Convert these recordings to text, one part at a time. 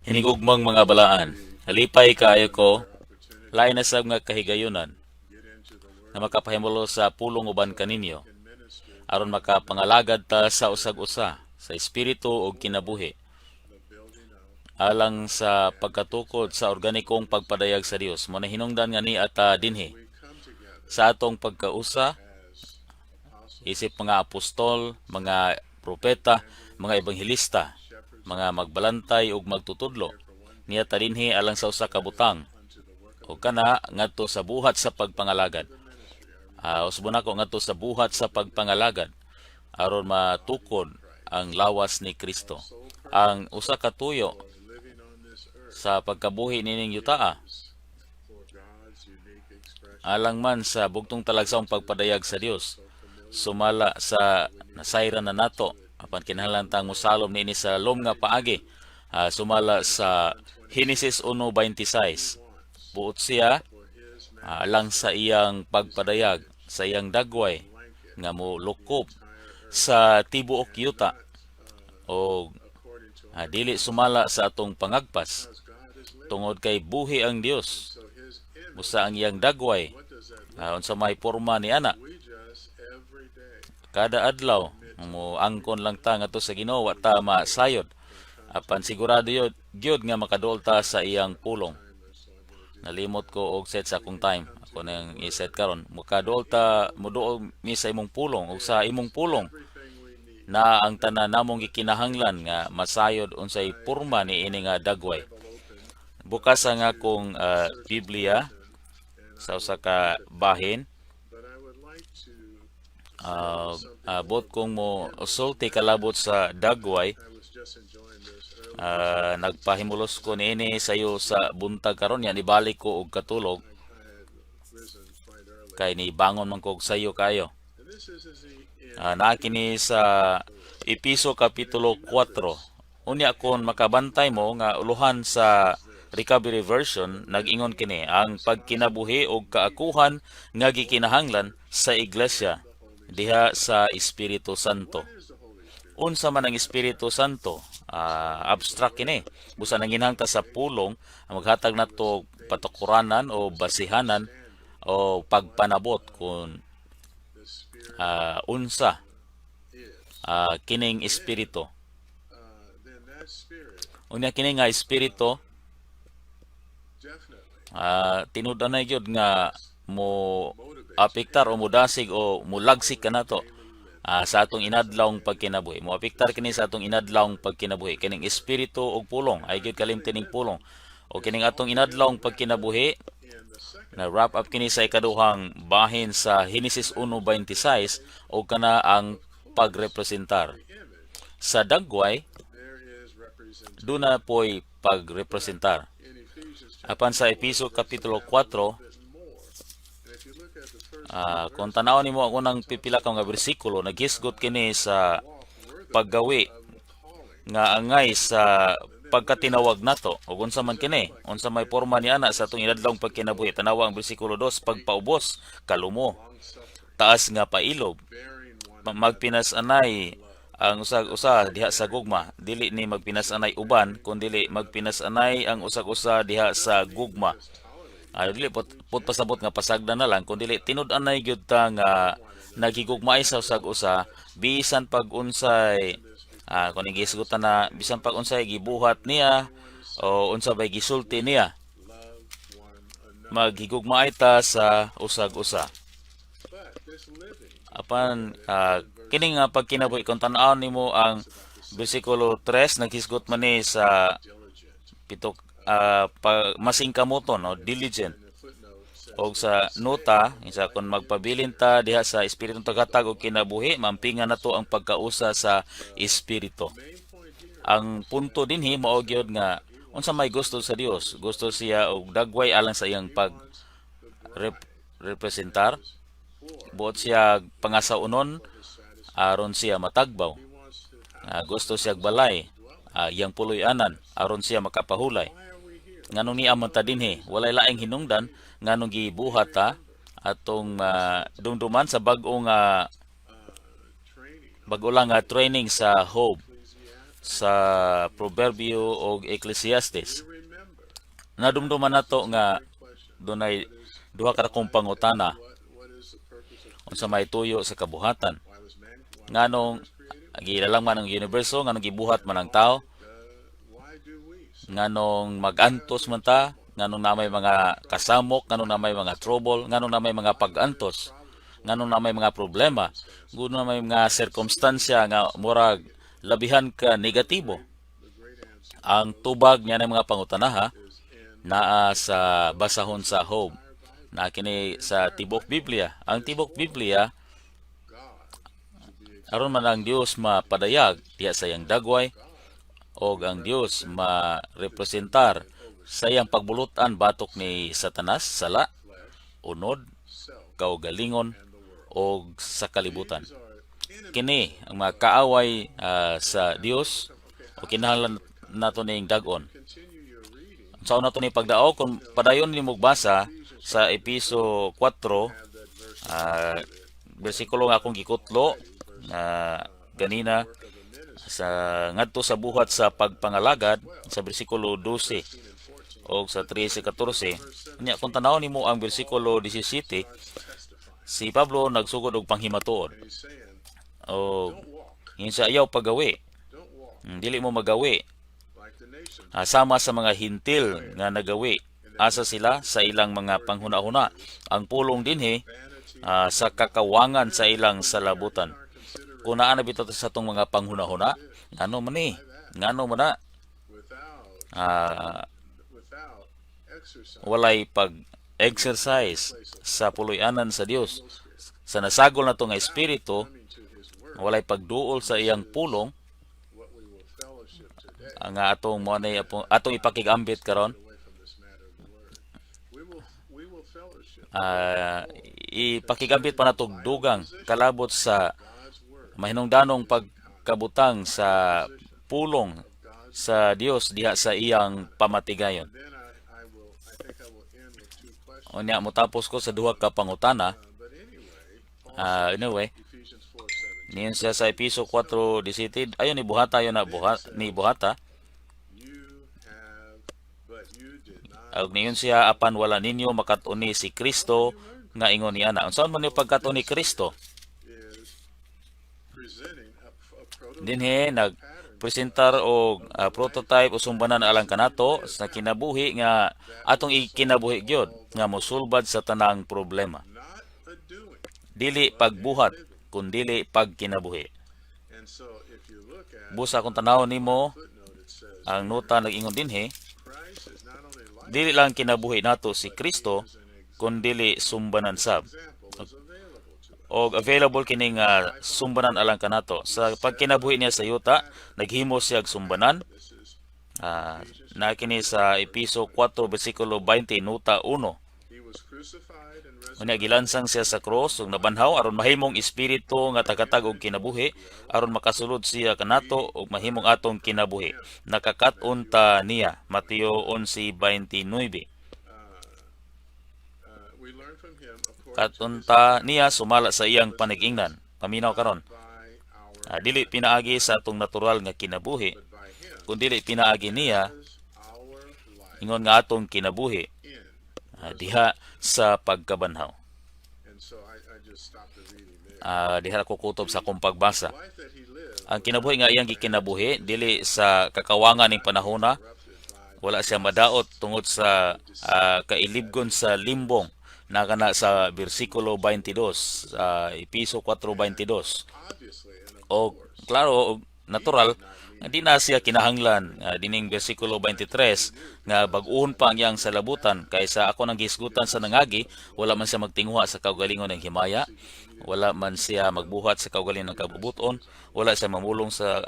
Hinigugmang mga balaan, halipay kaayo ko, lain na sab nga kahigayunan, na makapahimulo sa pulong uban kaninyo, aron makapangalagad ta sa usag-usa, sa espiritu o kinabuhi, alang sa pagkatukod sa organikong pagpadayag sa Dios. Muna hinungdan nga ni ata dinhi, sa atong pagkausa, isip mga apostol, mga propeta, mga ebanghelista, mga magbalantay ug magtutudlo, niya ta dinhi alang sa usa ka butang o kana ngadto sa buhat sa pagpangalagad. Usbon ako ngadto sa buhat sa pagpangalagad aron matukod ang lawas ni Kristo. Ang usa ka tuyo sa pagkabuhi nining yutaa alang man sa bugtong talagsaong pagpadayag sa Dios, sumala sa nasayran na nato apan kinahanglan tang mosalom niini sa lom nga paagi. Sumala sa Genesis 1:26, buot siya alang sa iyang pagpadayag sa iyang dagway nga mo lukop sa tibuok yuta o dili sumala sa atong pangagpas, tungod kay buhi ang Dios busa ang iyang dagway, unsa may porma ni ana. Kada adlaw mo angkon lang ta ngadto sa Ginoo, wa ta masayod apan sigurado gyud nga makaduol ta sa iyang pulong. Nalimot ko og set sa akong time, ako nang i-set karon, makaduol ta moduol mi sa imong pulong ug sa imong pulong na ang tanan namong gikinahanglan nga masayod unsay porma ni ini nga dagway. Bukas ang akong Biblia sa usa ka bahin, bot kong mo usulti kalabot sa dagway. Nagpahimulos ko niini sayo sa buntag karon, yan ibalik ko og katulog kay ni bangon man ko og sayo kayo. Naa kini sa Episo kapitulo 4. Unya kon makabantay mo nga uluhan sa Recovery Version, nag-ingon kini ang pagkinabuhi og kaakuhan nga gikinahanglan sa iglesia diha sa Espiritu Santo. Unsa man ang Espiritu Santo? Abstract kini. Busa nanginhangta sa pulong ang maghatag nato patukuranan o basihanan o pagpanabot kung unsa kining espiritu. Unya kini nga espiritu tinud-anay gyud nga mo apektar o mudasig o mulagsik kanato sa atong inadlawng pagkinabuhi. Mo apektar kini sa atong inadlawng pagkinabuhi. Kining espiritu og pulong ay gyud kalimtining pulong. O kining atong inadlawng pagkinabuhi na wrap up kini sa ikaduhang bahin sa Genesis 1:26 o kana ang pagrepresentar. Sa dagway duna po'y pagrepresentar. Apan sa Episo kapitulo 4, kung tanaw nimo ang unang pipila ka nga bersikulo, naghisgot kini sa paggawi nga angay sa pagkatinawag nato ug unsa man kini, unsa may porma ni ana sa atong inadlawng pagkinabuhi. Tanawa ang bersikulo 2, pagpaubos, kalumo, taas nga pailog, magpinas-anay ang usag-usa diha sa gugma, dili ni magpinas-anay uban kundi magpinas-anay ang usag-usa diha sa gugma. Dili put pasabot nga pasagdan na lang kundi tinud-anay gyud ta nga nagigugmaay sa usag-usa bisan pag unsay kung gihisgutan na bisan pag unsay gibuhat niya o unsa bay gisulti niya, maghigugmaay ta sa usag-usa. Apan kini nga pagkinabuhi, kung tan-aw nimo ang bersikulo 3, naghisgot man ni sa pitok masingkamoton o diligent, og sa nota isa kun magpabilin ta diha sa espiritu tagatag og kinabuhi, mampingan nato ang pagkausa sa espiritu. Ang punto dinhi mao gyud nga unsa may gusto sa Dios, gusto siya og dagway alang sa iyang pag representar. Buot siya pangasaunon aron siya matagbaw. Gusto siya balay iyang puloy-anan aron siya makapahulay. Nganong niya man ta dinhi, walay laing hinungdan nganong gibuhat ta atong dumduman sa bag-o lang training sa Hope. sa Proverbio o Ecclesiastes. Nadumduman nato nga dunay duha ka dakong pangutana unsa may tuyo sa kabuhatan. Nganong gilalang man ang universo, nganong gibuhat man ang tao, nganong magantos man ta, nganong na may mga kasamok, nganong na may mga trouble, nganong na may mga pagantos, nganong na may mga problema, nganong na may mga sirkumstansya nga murag labihan ka negatibo. Ang tubag niya ng mga pangutanaha naa sa basahon sa Job, na kini sa Tibok Biblia. Ang Tibok Biblia aron man ang Dios mapadayag diha sa iyang dagway, o ang Dios ma-representar sa iyang pagbulutan batok ni Satanas, sala, unod, kaugalingon, o sa kalibutan. Kini ang mga kaaway sa Dios, o kinahanglan nato ning dag-on. Sa una to ni pagdao, kung padayon ni magbasa sa Episo 4, bersikulo nga akong gikutlo ganina sa ngadto sa buhat sa pagpangalagad sa bersikulo 12 o sa 13-14. Nya kung tanaw nimo ang bersikulo 17, si Pablo nagsugod og panghimatuon. O sa ayaw pagawi, dili mo magawi sama sa mga hintil nga nagawi. Asa sila sa ilang mga panghuna-huna. Ang pulong dinhi sa kakawangan sa ilang salabutan. Kung naa na bitaw sa itong mga panghuna-huna, ngano man ni? Ngano man na? Walay pag-exercise sa puloy-anan sa Dios. Sa nasagol na to nga espiritu, walay pagduol sa iyang pulong, ang atong mo na atong ipakigambit karon. Ipakigambit pa natog dugang kalabot sa mahinungdanong pagkabutang sa pulong sa Dios diha sa iyang pamatigayon. Unya motapos ko sa duha ka pangutana. Anyway, niyon siya sa Episo 4:17, ayon ni buhata, ayon na ni buhata. Ug niyon siya, apan wala ninyo makatuni si Kristo nga ingon niya na. Unsaon man ni pagkatuni Kristo? Dinhi nagpresentar og prototype o sumbanan alang kanato sa kinabuhi nga atong ikinabuhi gyud nga mosulbad sa tanang problema. Dili pagbuhat kundili pagkinabuhi. Busa kung tanaw nimo ang nota nag-ingon dinhi, dili lang kinabuhi nato si Kristo kundili sumbanan sab. Og available kining sumbanan alang kanato sa pagkinabuhi niya sa yuta, naghimo siya og sumbanan. Na kini sa Episo 4 bersikulo 20 nota 1. Unya gilansang siya sa cross ug nabanhaw aron mahimong espiritu nga tagatag og kinabuhi, aron makasulod siya kanato ug mahimong atong kinabuhi. Nakakat-on ta niya, Mateo 11:29. Katunta niya sumala sa iyang panag-ingnan. Paminaw karon. Dili pinaagi sa atong natural nga kinabuhi, kundi pinaagi niya ingon nga atong kinabuhi diha sa pagkabanhaw. Diha ko kutob sa akong pagbasa. Ang kinabuhi nga iyang gikinabuhi dili sa kakawangan ning panahona, wala siya madaot tungod sa kailibgon sa limbong na kana sa bersikulo 22, Episo 4:22. O klaro, natural, di na siya kinahanglan dining bersikulo 23 nga bag-uhon pa ang iyang salabutan, kaysa ako nang gisgutan sa nangagi, wala man siya magtinguha sa kaugalingon ng himaya, wala man siya magbuhat sa kaugalingon ng kabubuton, wala siya mamulong sa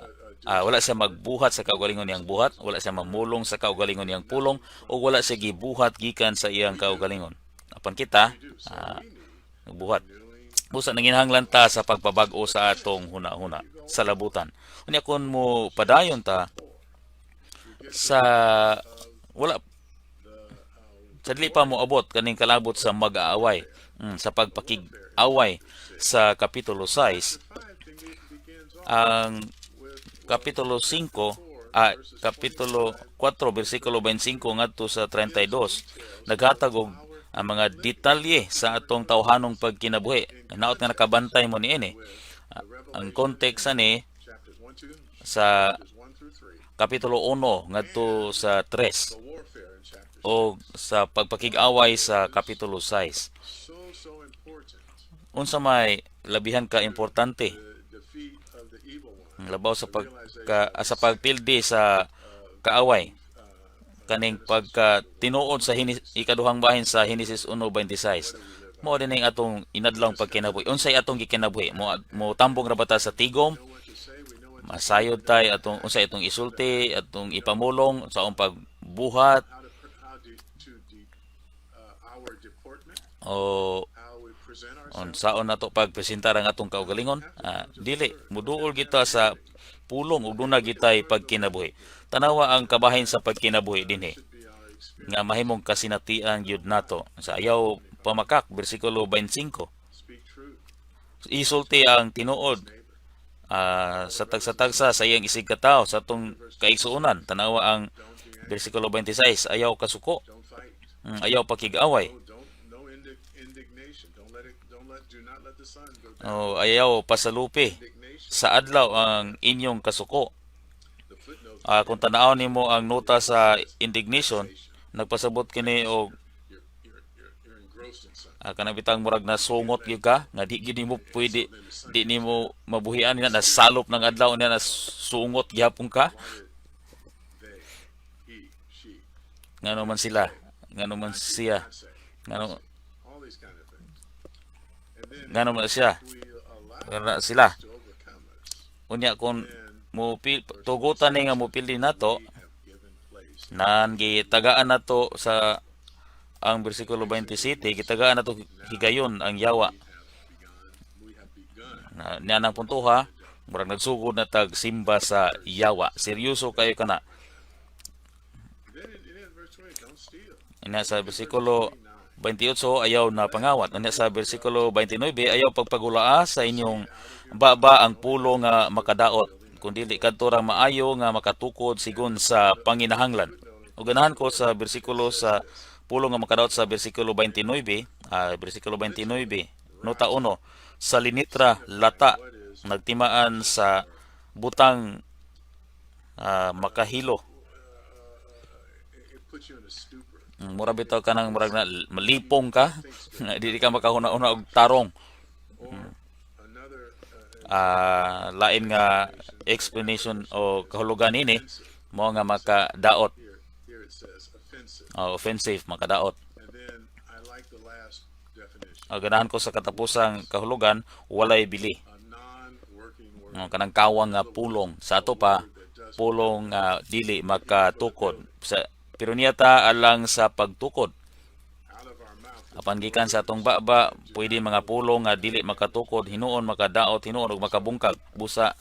wala siya magbuhat sa kaugalingon niyang buhat, wala siya mamulong sa kaugalingon niyang pulong, o wala siya gibuhat gikan sa iyang kaugalingon. Apan kita nagbuhat. Busa nanginahanglan ta sa pagpabag-o sa atong huna-huna sa labutan. Unya kun mo padayon ta sa wala sa dili pa mo abot kaning kalabot sa mag-aaway, sa pagpakig-away sa kapitulo 6, ang Kapitulo 5, Kapitulo 4, versikulo 25 ngadto sa 32, naghatag og ang mga detalye sa atong tawhanong pagkinabuhi. Naot nga nakabantay mo niini. Ang context ani sa Kapitulo 1 ngadto sa 3 o sa pagpakig-away sa Kapitulo 6. Unsa may labihan ka importante labaw sa pagpildi sa kaaway kaning pagka tinuod sa ikaduhang bahin sa Henesis 1:26. Mao din ang atong inadlawng pagkinabuhi. Unsay atong gikinabuhi? Mo tambong ra bata sa tigom, masayod tay atong unsay atong isulti, atong ipamulong sa atong pagbuhat o unsaon nato pagpresentar ang atong kaugalingon. Dili muduol kita sa pulong ug duna gitay pagkinabuhi. Tanawa ang kabahin sa pagkinabuhi dinhi nga mahimong kasinatian gyud nato sa ayaw pamakak bersikulo 25. Isulti ang tinuod sa tagsa-tagsa sa iyang isig katawo sa atong kaigsuonan. Tanawa ang bersikulo 26, ayaw kasuko, ayaw pakig-away, ayaw pasalupi sa adlaw ang inyong kasuko. Kung tanaw nimo ang nota sa indignation, nagpasabot kini og kanang bitang murag na sungot gyud ka nga di gyud nimo pwede, di nimo mabuhian na nasalop ng adlaw niya na sungot gyapon ka. Ngano man sila, ngano man siya, ngano man siya, ngano sila. Unya kung tugutan ni nga mupili nato, nan gitagaan nato sa ang bersikulo 27, gitagaan nato higayon ang yawa. Niya nang puntuha, murag nagsugod na tag simba sa yawa. Seryoso kayo kana. Ina sa bersikulo 28 ayaw na pangawat. Ina sa bersikulo 29 ayaw pagpagulaa sa inyong baba ang pulo nga makadaot, kundi kadto ra maayo nga makatukod sigon sa panginahanglan. Ug ganahan ko sa bersikulo sa pulo nga makadaot sa bersikulo 29, bersikulo 29, nota 1, sa linitra lata nagtimaan sa butang makahilo. Mura bitaw ka nang murag na malipong ka, di ka makahuna-una og tarong. Lain nga explanation o kahulugan ini mo nga makadaot. Offensive, makadaot. Ganahan ko sa katapusang kahulugan, walay bili. Kanang kawang nga pulong. Sa ato pa, pulong dili makatukod. Pero niyata alang sa pagtukod. Apan gikan sa atong baba, pwede mga pulong nga dili makatukod, hinuon makadaot, hinuon ug makabungkag. Busa,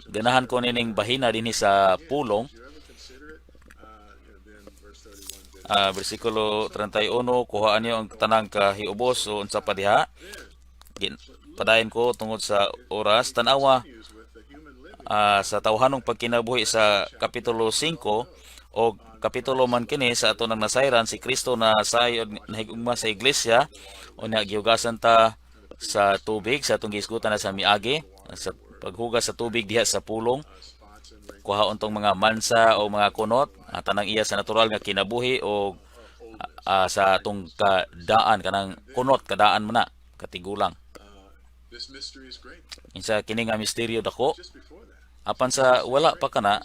ganahan ko nining bahina dinhi sa pulong. Bersikulo 31, kuhaan niyo ang tanang kahiubos o unsa pa diha. Padayon ko tungod sa oras. Tanawa sa tawhanong pagkinabuhi sa Kapitulo 5 o kapitulo man kini sa ato nang nasayran si Kristo na sayod nahigugma sa iglesia o nagihugasan ta sa tubig sa atong gisgutan na sa miagi sa paghugas sa tubig diha sa pulong. Kuhaon tong mga mansa o mga kunot tanang iya sa natural nga kinabuhi o sa atong kadaan kanang kunot kadaan man na katigulang. Insa kini nga misteryo dako. Apan sa wala pa kana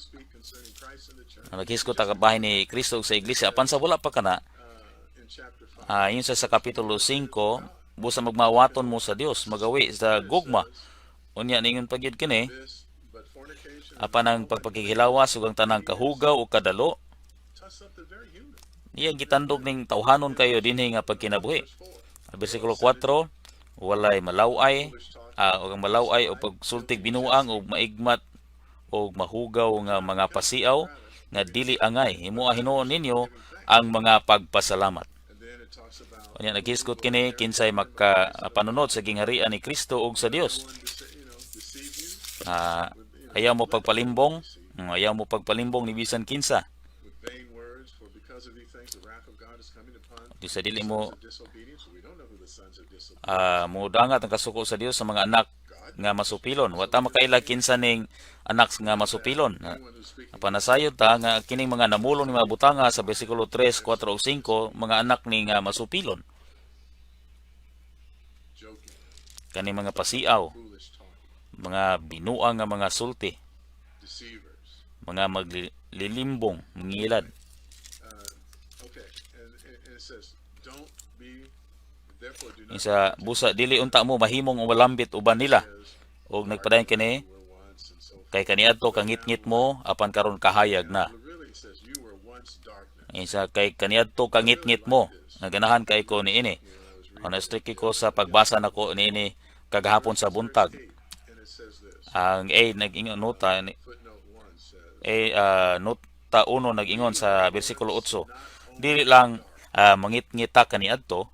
naghisgot ta kabahin ni Kristo sa iglesia, apan sa wala pa kana yun sa kapitulo 5, busa magmawaton mo sa Dios, magawi sa gugma. Unya ningon pagyud kini apan ang pagpaghihilawas ug ang tanang kahugaw o kadalo niya gitandog ning tawhanon kayo dinhi nga pagkinabuhi. Bersikulo 4, walay malaway o ang malaway o pagsultig binuang o maigmat o mahugaw nga mga pasiaw nga dili angay. Himuha hinuon ninyo ang mga pagpasalamat. Unya naghisgot kini kinsay makapanunod sa gingharian ni Kristo ug sa Dios. Ah, ayaw mo pagpalimbong, ayaw mo pagpalimbong ni bisan kinsa. Di sa dili mo mudangat ang kasuko sa Dios sa mga anak nga masupilon. Wa ta makaila kinsa ning anak nga masupilon. Panasayod ta nga kining mga namulong ni mga butanga sa bersikulo 3, 4 ug 5 mga anak ni nga masupilon. Kani mga pasiaw, mga binuang nga mga sulti, mga maglilimbong, mangilad. Isa busa dili unta mo mahimong umalambit uban nila og nagpadayon kini kay kaniadto kangit-ngit mo apan karon kahayag na. Isa kay kaniadto kangit-ngit mo naganahan kay ko niini. Honestly ko sa pagbasa nako niini kagahapon sa buntag. Ang nag-ingon nota nota 1 nag-ingon sa bersikulo 8. Dili lang mangit-ngita kaniadto.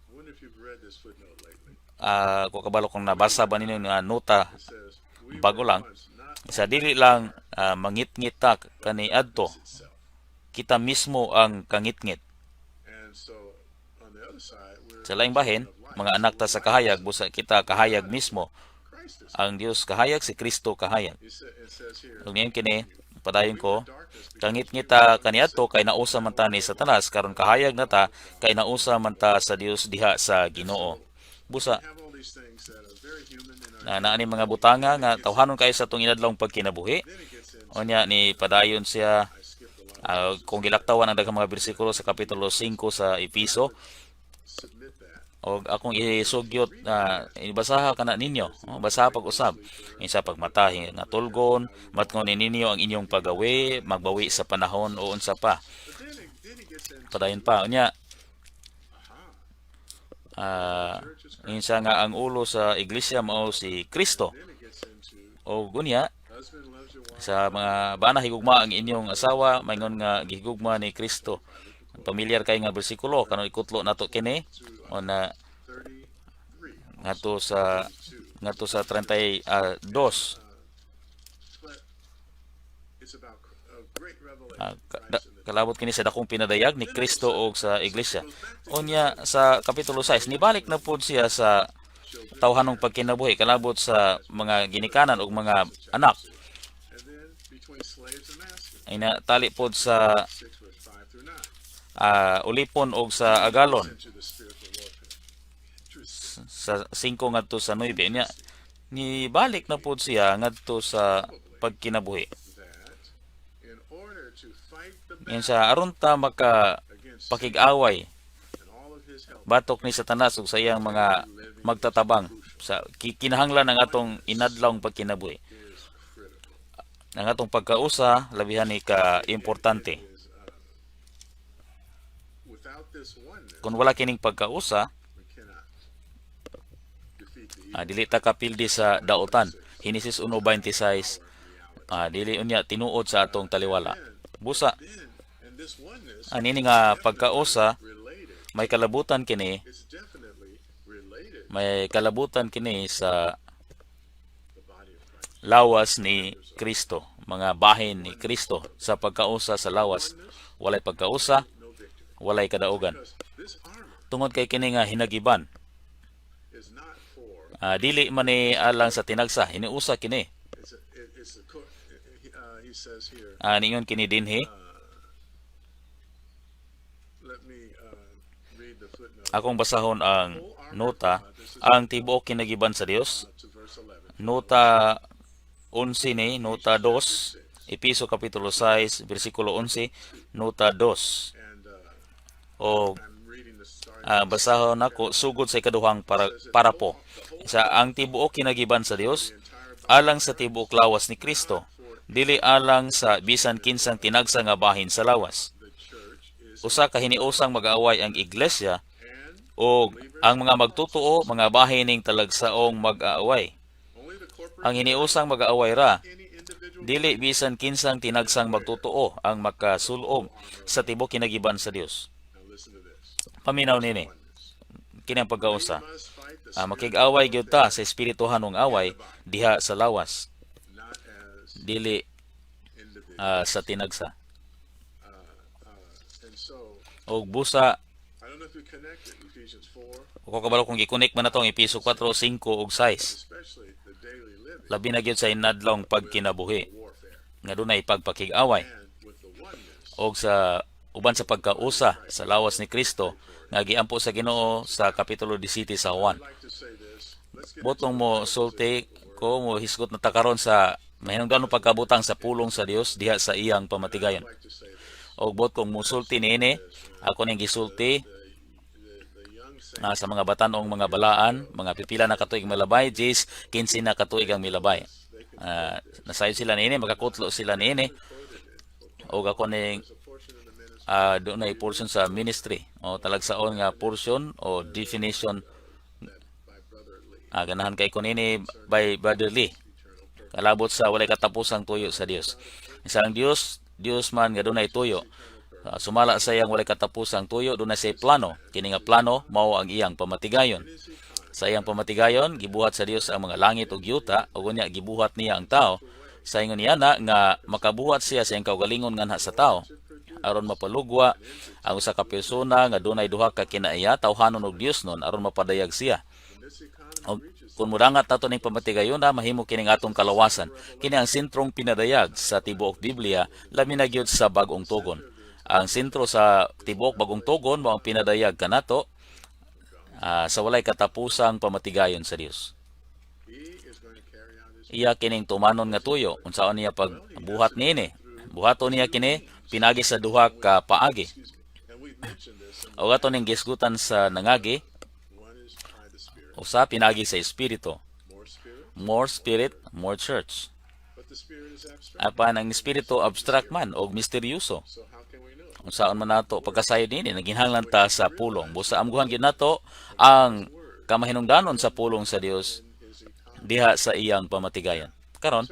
Kung kabalo kung nabasa ba ninyo nga nota bago lang sa dili lang mangit-ngita kaniadto, kita mismo ang kangit-ngit. Sa laing bahin, mga anak ta sa kahayag, busa kita kahayag mismo. Ang Dios kahayag, si Kristo kahayag. Ug ngayon kini padayon ko, kangit-ngit ta kaniadto kay nausa man ta ni Satanas, karon kahayag na ta kay nausa man ta sa Dios diha sa Ginoo. Busa naani mga butanga nga tawhanon kayo sa itong inadlawng pagkinabuhi. Onya ni padayon siya kung gilaktawan ang daghang mga bersikulo sa kapitulo 5 sa Episo. O akong isugyot ibasaha kana ninyo. Basaha pag-usab. Isa pagmatahi nga tulgon, matngon ninyo ang inyong pagawi, magbawi sa panahon o unsa pa. Padayon pa. Onya insa nga ang ulo sa iglesia mao si Kristo. O gunya sa mga bana higugma ang inyong asawa maingon nga gihigugma ni Kristo. Pamilyar kay nga bersikulo kanon ikutlo nato kini o na ngadto sa 32. Kalabot kini sa dakong pinadayag ni Kristo og sa iglesia. Unya sa kapitulo 6 nibalik na pud siya sa tawhanong pagkinabuhi kalabot sa mga ginikanan og mga anak. Ina tali pod sa ulipon og sa agalon. Sa 5 ngadto sa 9 niya nibalik na pud siya ngadto sa pagkinabuhi. Yan sa aron ta maka pakig-away batok ni Satanas ug sa iyang mga magtatabang sa kinahanglan ng atong inadlawng pagkinabuhi. Ang atong pagkausa labihan ni ka importante. Kung wala kining pagkausa, dili ta kapildi sa daotan. Henesis 1:26 dili unya tinuod sa atong taliwala. Busa anini nga pagkausa may kalabutan kini sa lawas ni Kristo, mga bahin ni Kristo sa pagkausa sa lawas. Walay pagkausa, walay kadaugan. Tungod kay kini nga hinagiban. Dili man ni alang sa tinagsa, hiniusa kini. Ningon kini dinhi. Akong basahon ang nota, ang tibuok kinagiban sa Dios. Nota 11 ni, nota 2, Episo kapitulo 6, bersikulo 11, nota 2. O basahon nako sugod sa ikaduhang para po. Sa ang tibuok kinagiban sa Dios alang sa tibuok lawas ni Kristo, dili alang sa bisan kinsang tinagsa nga bahin sa lawas. Usa ka hiniusang mag-aaway ang iglesia o ang mga magtutuo, mga bahin ning talagsaong mag-aaway. Ang hiniusang mag-aaway ra, dili bisan kinsang tinagsang magtutuo ang makasulog sa tibuok kinagiban sa Dios. Paminaw nini, kini ang pagkausa. Makig-away gyud ta sa espirituhanong away diha sa lawas. dili sa tinagsa. Og busa, o kabalo kung gikunik man natong Episo 4, 5 ug 6. Labi na gyud sa inadlong pagkinabuhi nga dunay pagpakig-away og sa uban sa pagkausa sa lawas ni Kristo nga giampo sa Ginoo sa kapitulo 17 sa Juan. Botong mo sulti ko mo hisgot na takaron sa mahinungdanon pagkabutang sa pulong sa Dios diha sa iyang pamatigayon. Og bot kong musulti niini, ako ning gisulti sa mga batanong mga balaan, mga pipila na katuig milabay, Jays 15 na katuig ang milabay. Nasayo sila niini, magakutlo sila niini. Og ako ning doon ay portion sa ministry o talagsaon nga portion o definition ganahan kay ko nini by Brother Lee. Kalabot sa walay katapusang tuyo sa Dios. Isang Dios man nga dunay tuyo. Sumala sa iyang walay katapusang tuyo, dunay say plano. Kini nga plano mao ang iyang pamatigayon. Sa iyang pamatigayon gibuhat sa Dios ang mga langit ug yuta, ug unya gibuhat niya ang tao. Sa ingon niya na nga makabuhat siya sa iyang kaugalingon nganha sa tao aron mapalugwa ang usa ka persona nga dunay duha ka kinaiya tawhanon og Dios nun aron mapadayag siya. Og kung mudangat nato ning pamatigayon na mahimo kining atong kalawasan, kini ang sentrong pinadayag sa tibuok Biblia labi na gyud sa bag-ong tugon. Ang sentro sa tibuok bag-ong tugon mao ang pinadayag kanato sa walay katapusang pamatigayon sa Dios. Iya kining tumanon nga tuyo unsaon niya pagbuhat niini. Buhaton niya kini pinagi sa duha ka paagi. O ato ning gisgutan sa nangagi usa pinagi sa espiritu. More spirit, more church. Apan ang espiritu abstract man og misteryoso. Unsaon man nato pagkasayod nini naginhanglan ta sa pulong. Busa amguhan gyud nato ang kamahinungdanon sa pulong sa Dios diha sa iyang pamatigayon. Karon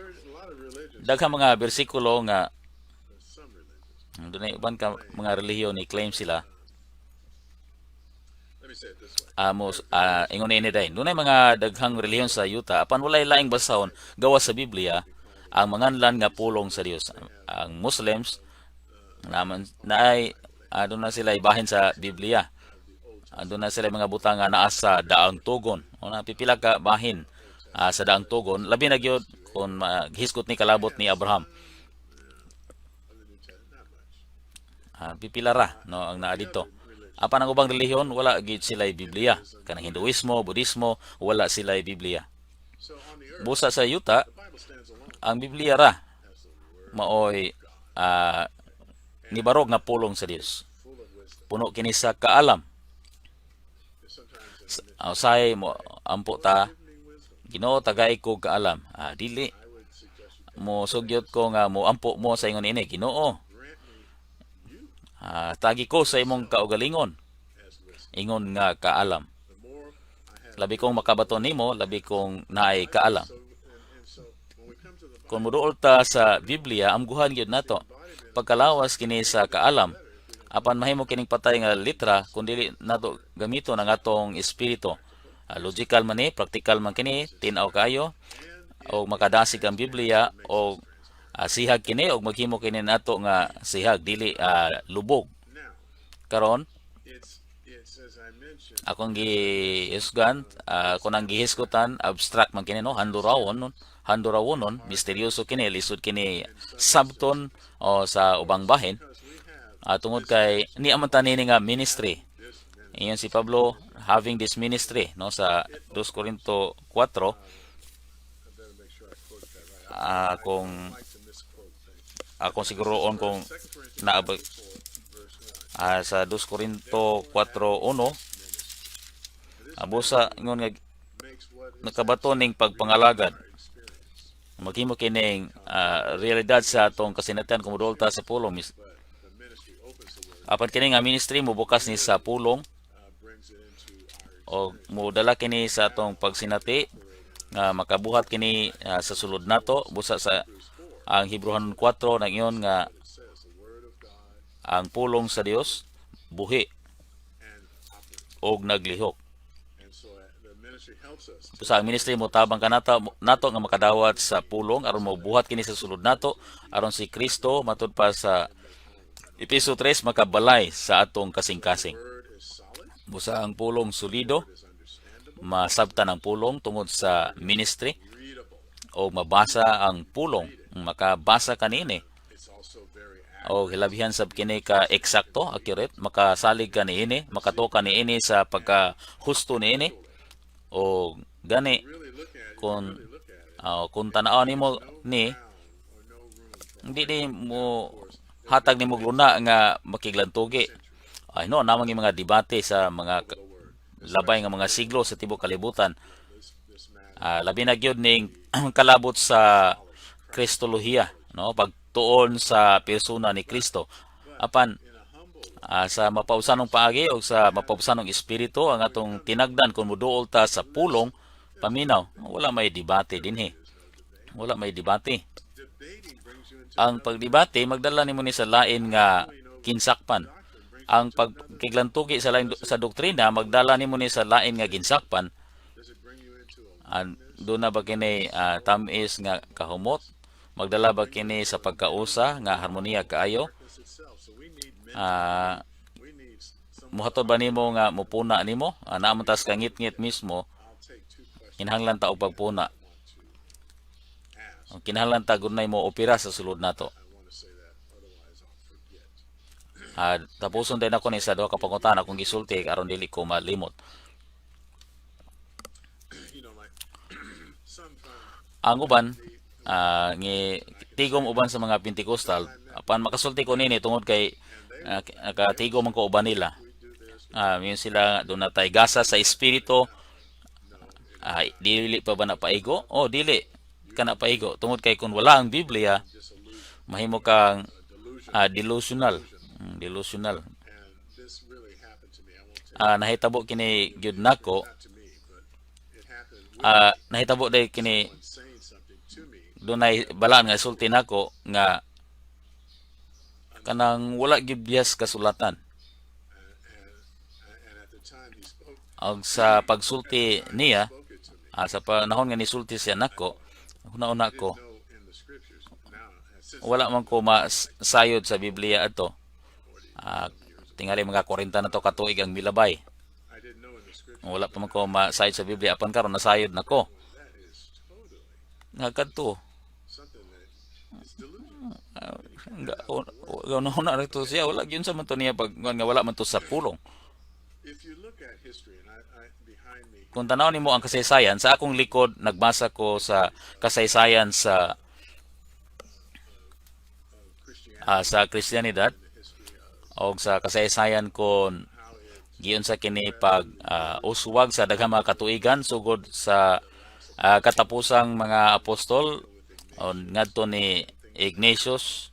daghang mga bersikulo nga dunay uban ka mga relihiyon ni claim sila ingon ini day dunay mga daghang relihiyon sa yuta apan walay laing basahon gawas sa Biblia ang manganlan nga pulong sa Dios. Ang Muslims naman naay adun na sila ibahin sa Biblia. Andun na sila mga butang nga naa sa daang tugon o na pipila ka bahin sa daang tugon labi na gyud kung hisgot ni kalabot ni Abraham. Pipila ra no ang naa dito. Apan ang ubang relihiyon wala gid sila Biblia. Kanang Hinduismo, Budismo wala sila Biblia. Busa sa yuta ang Biblia ra maoy nibarog nga pulong sa Dios. Puno kini sa kaalam. Say mo ampo ta Ginoo tagay ko kaalam. Dili mo sugyot ko nga mo ampo mo sa ingon ini Ginoo. Tagi ko sa imong kaugalingon. Ingon nga kaalam. Labi kong makabaton nimo, labi kong naay kaalam. Kung muduol ta sa Biblia, amguhan gyud nato. Pagkalawas kini sa kaalam, apan mahimo kining patay nga litra kun dili nato gamiton ang atong espiritu. Logical man ni, practical man kini, tinaw kayo o makadasig ang Biblia o sihag kini og maghimo kini nato nga sihag dili lubog. Karon akong gihisgan kung ang gihisgutan abstract man kini no handurawonon misteryoso kini lisod kini sabton o sa ubang bahin tungod kay ni aman tanini nga ministry. Iyon si Pablo having this ministry no sa 2 Corinto 4 kung siguroon kung naabot sa 2 Corinto 4:1 busa ngon nga nakabato ning pagpangalagad maghimo kining realidad sa atong kasinatian kumudolta sa pulong apan kini nga ministry mo bukas ni sa pulong o modala kini sa atong pagsinati nga makabuhat kini sa sulod nato busa sa ang Hebrew 4 nag-ingon nga ang pulong sa Dios buhi og naglihok. Sa ministry mo tabang ka nato nga makadawat sa pulong aron mo buhat kini sa sulod nato aron si Kristo matud pa sa Episo 3 makabalay sa atong kasing-kasing. Busa ang pulong solido, masabtan ang pulong tungod sa ministry o mabasa ang pulong, makabasa kanini o hilabihan sab kini ka eksakto, accurate, makasalig ka niini, makatoka niini sa pagka-husto niini o gani kung tanaw nimo ni hindi ni mo hatag nimo luna nga makiglantugi. Ay no, namang yung mga debate sa mga labay nga mga siglo sa tibuok kalibutan. Labi na gyud ning kalabot sa Kristolohiya, no? Pagtuon sa persona ni Kristo. Apan sa mapausanong paagi o sa mapausanong espiritu ang atong tinagdan kung muduol ta sa pulong paminaw, wala may debate dinhi. Wala may debate. Ang pagdebate magdala nimo ni sa lain nga kinsakpan. Ang pagkiglantugi sa lain sa doktrina magdala nimo ni sa lain nga ginsakpan. Doon na ba kini tamis nga kahumot? Magdala ba kini sa pagkausa nga harmonia kaayo? Muhatod ba nimo nga mupuna nimo? Naamon tas ka ngit-ngit mismo. Kinahanglan ta og pagpuna. Kinahanglan ta gunay mo opera sa sulod nato. Tapuson din ako ni sa duha ka pangutan akong gisulti aron dili ko malimot. Ang uban ngi tigom uban sa mga Pentecostal apan makasulti ko nini tungod kay nakatigom man ko uban nila. Yun sila doon na tay gasa sa espiritu. Dili pa ba na paigo? Oh, dili ka na paigo tungod kay kung wala ang Biblia mahimo kang delusional. Delusional. Nahitabo kini gyud nako. Nahitabo day kini dunay balaan nga sulti nako nga kanang wala gyud biyas kasulatan. Og sa pagsulti niya sa panahon nga nisulti siya nako, una-una ko wala man ko masayod sa Biblia ato. Tingali mga 40 na to katuig ang milabay. Wala pa man ko masayod sa Biblia apan karon nasayod nako. Nga kadto. Una rito siya wala gyud sa man to niya pag nga wala man to sa pulong. Kung tanaw nimo ang kasaysayan sa akong likod nagbasa ko sa kasaysayan sa Kristiyanidad o sa kasaysayan kon giyon sa kini pag uswag sa daghang mga katuigan sugod sa katapusang mga apostol ngadto ni Ignatius.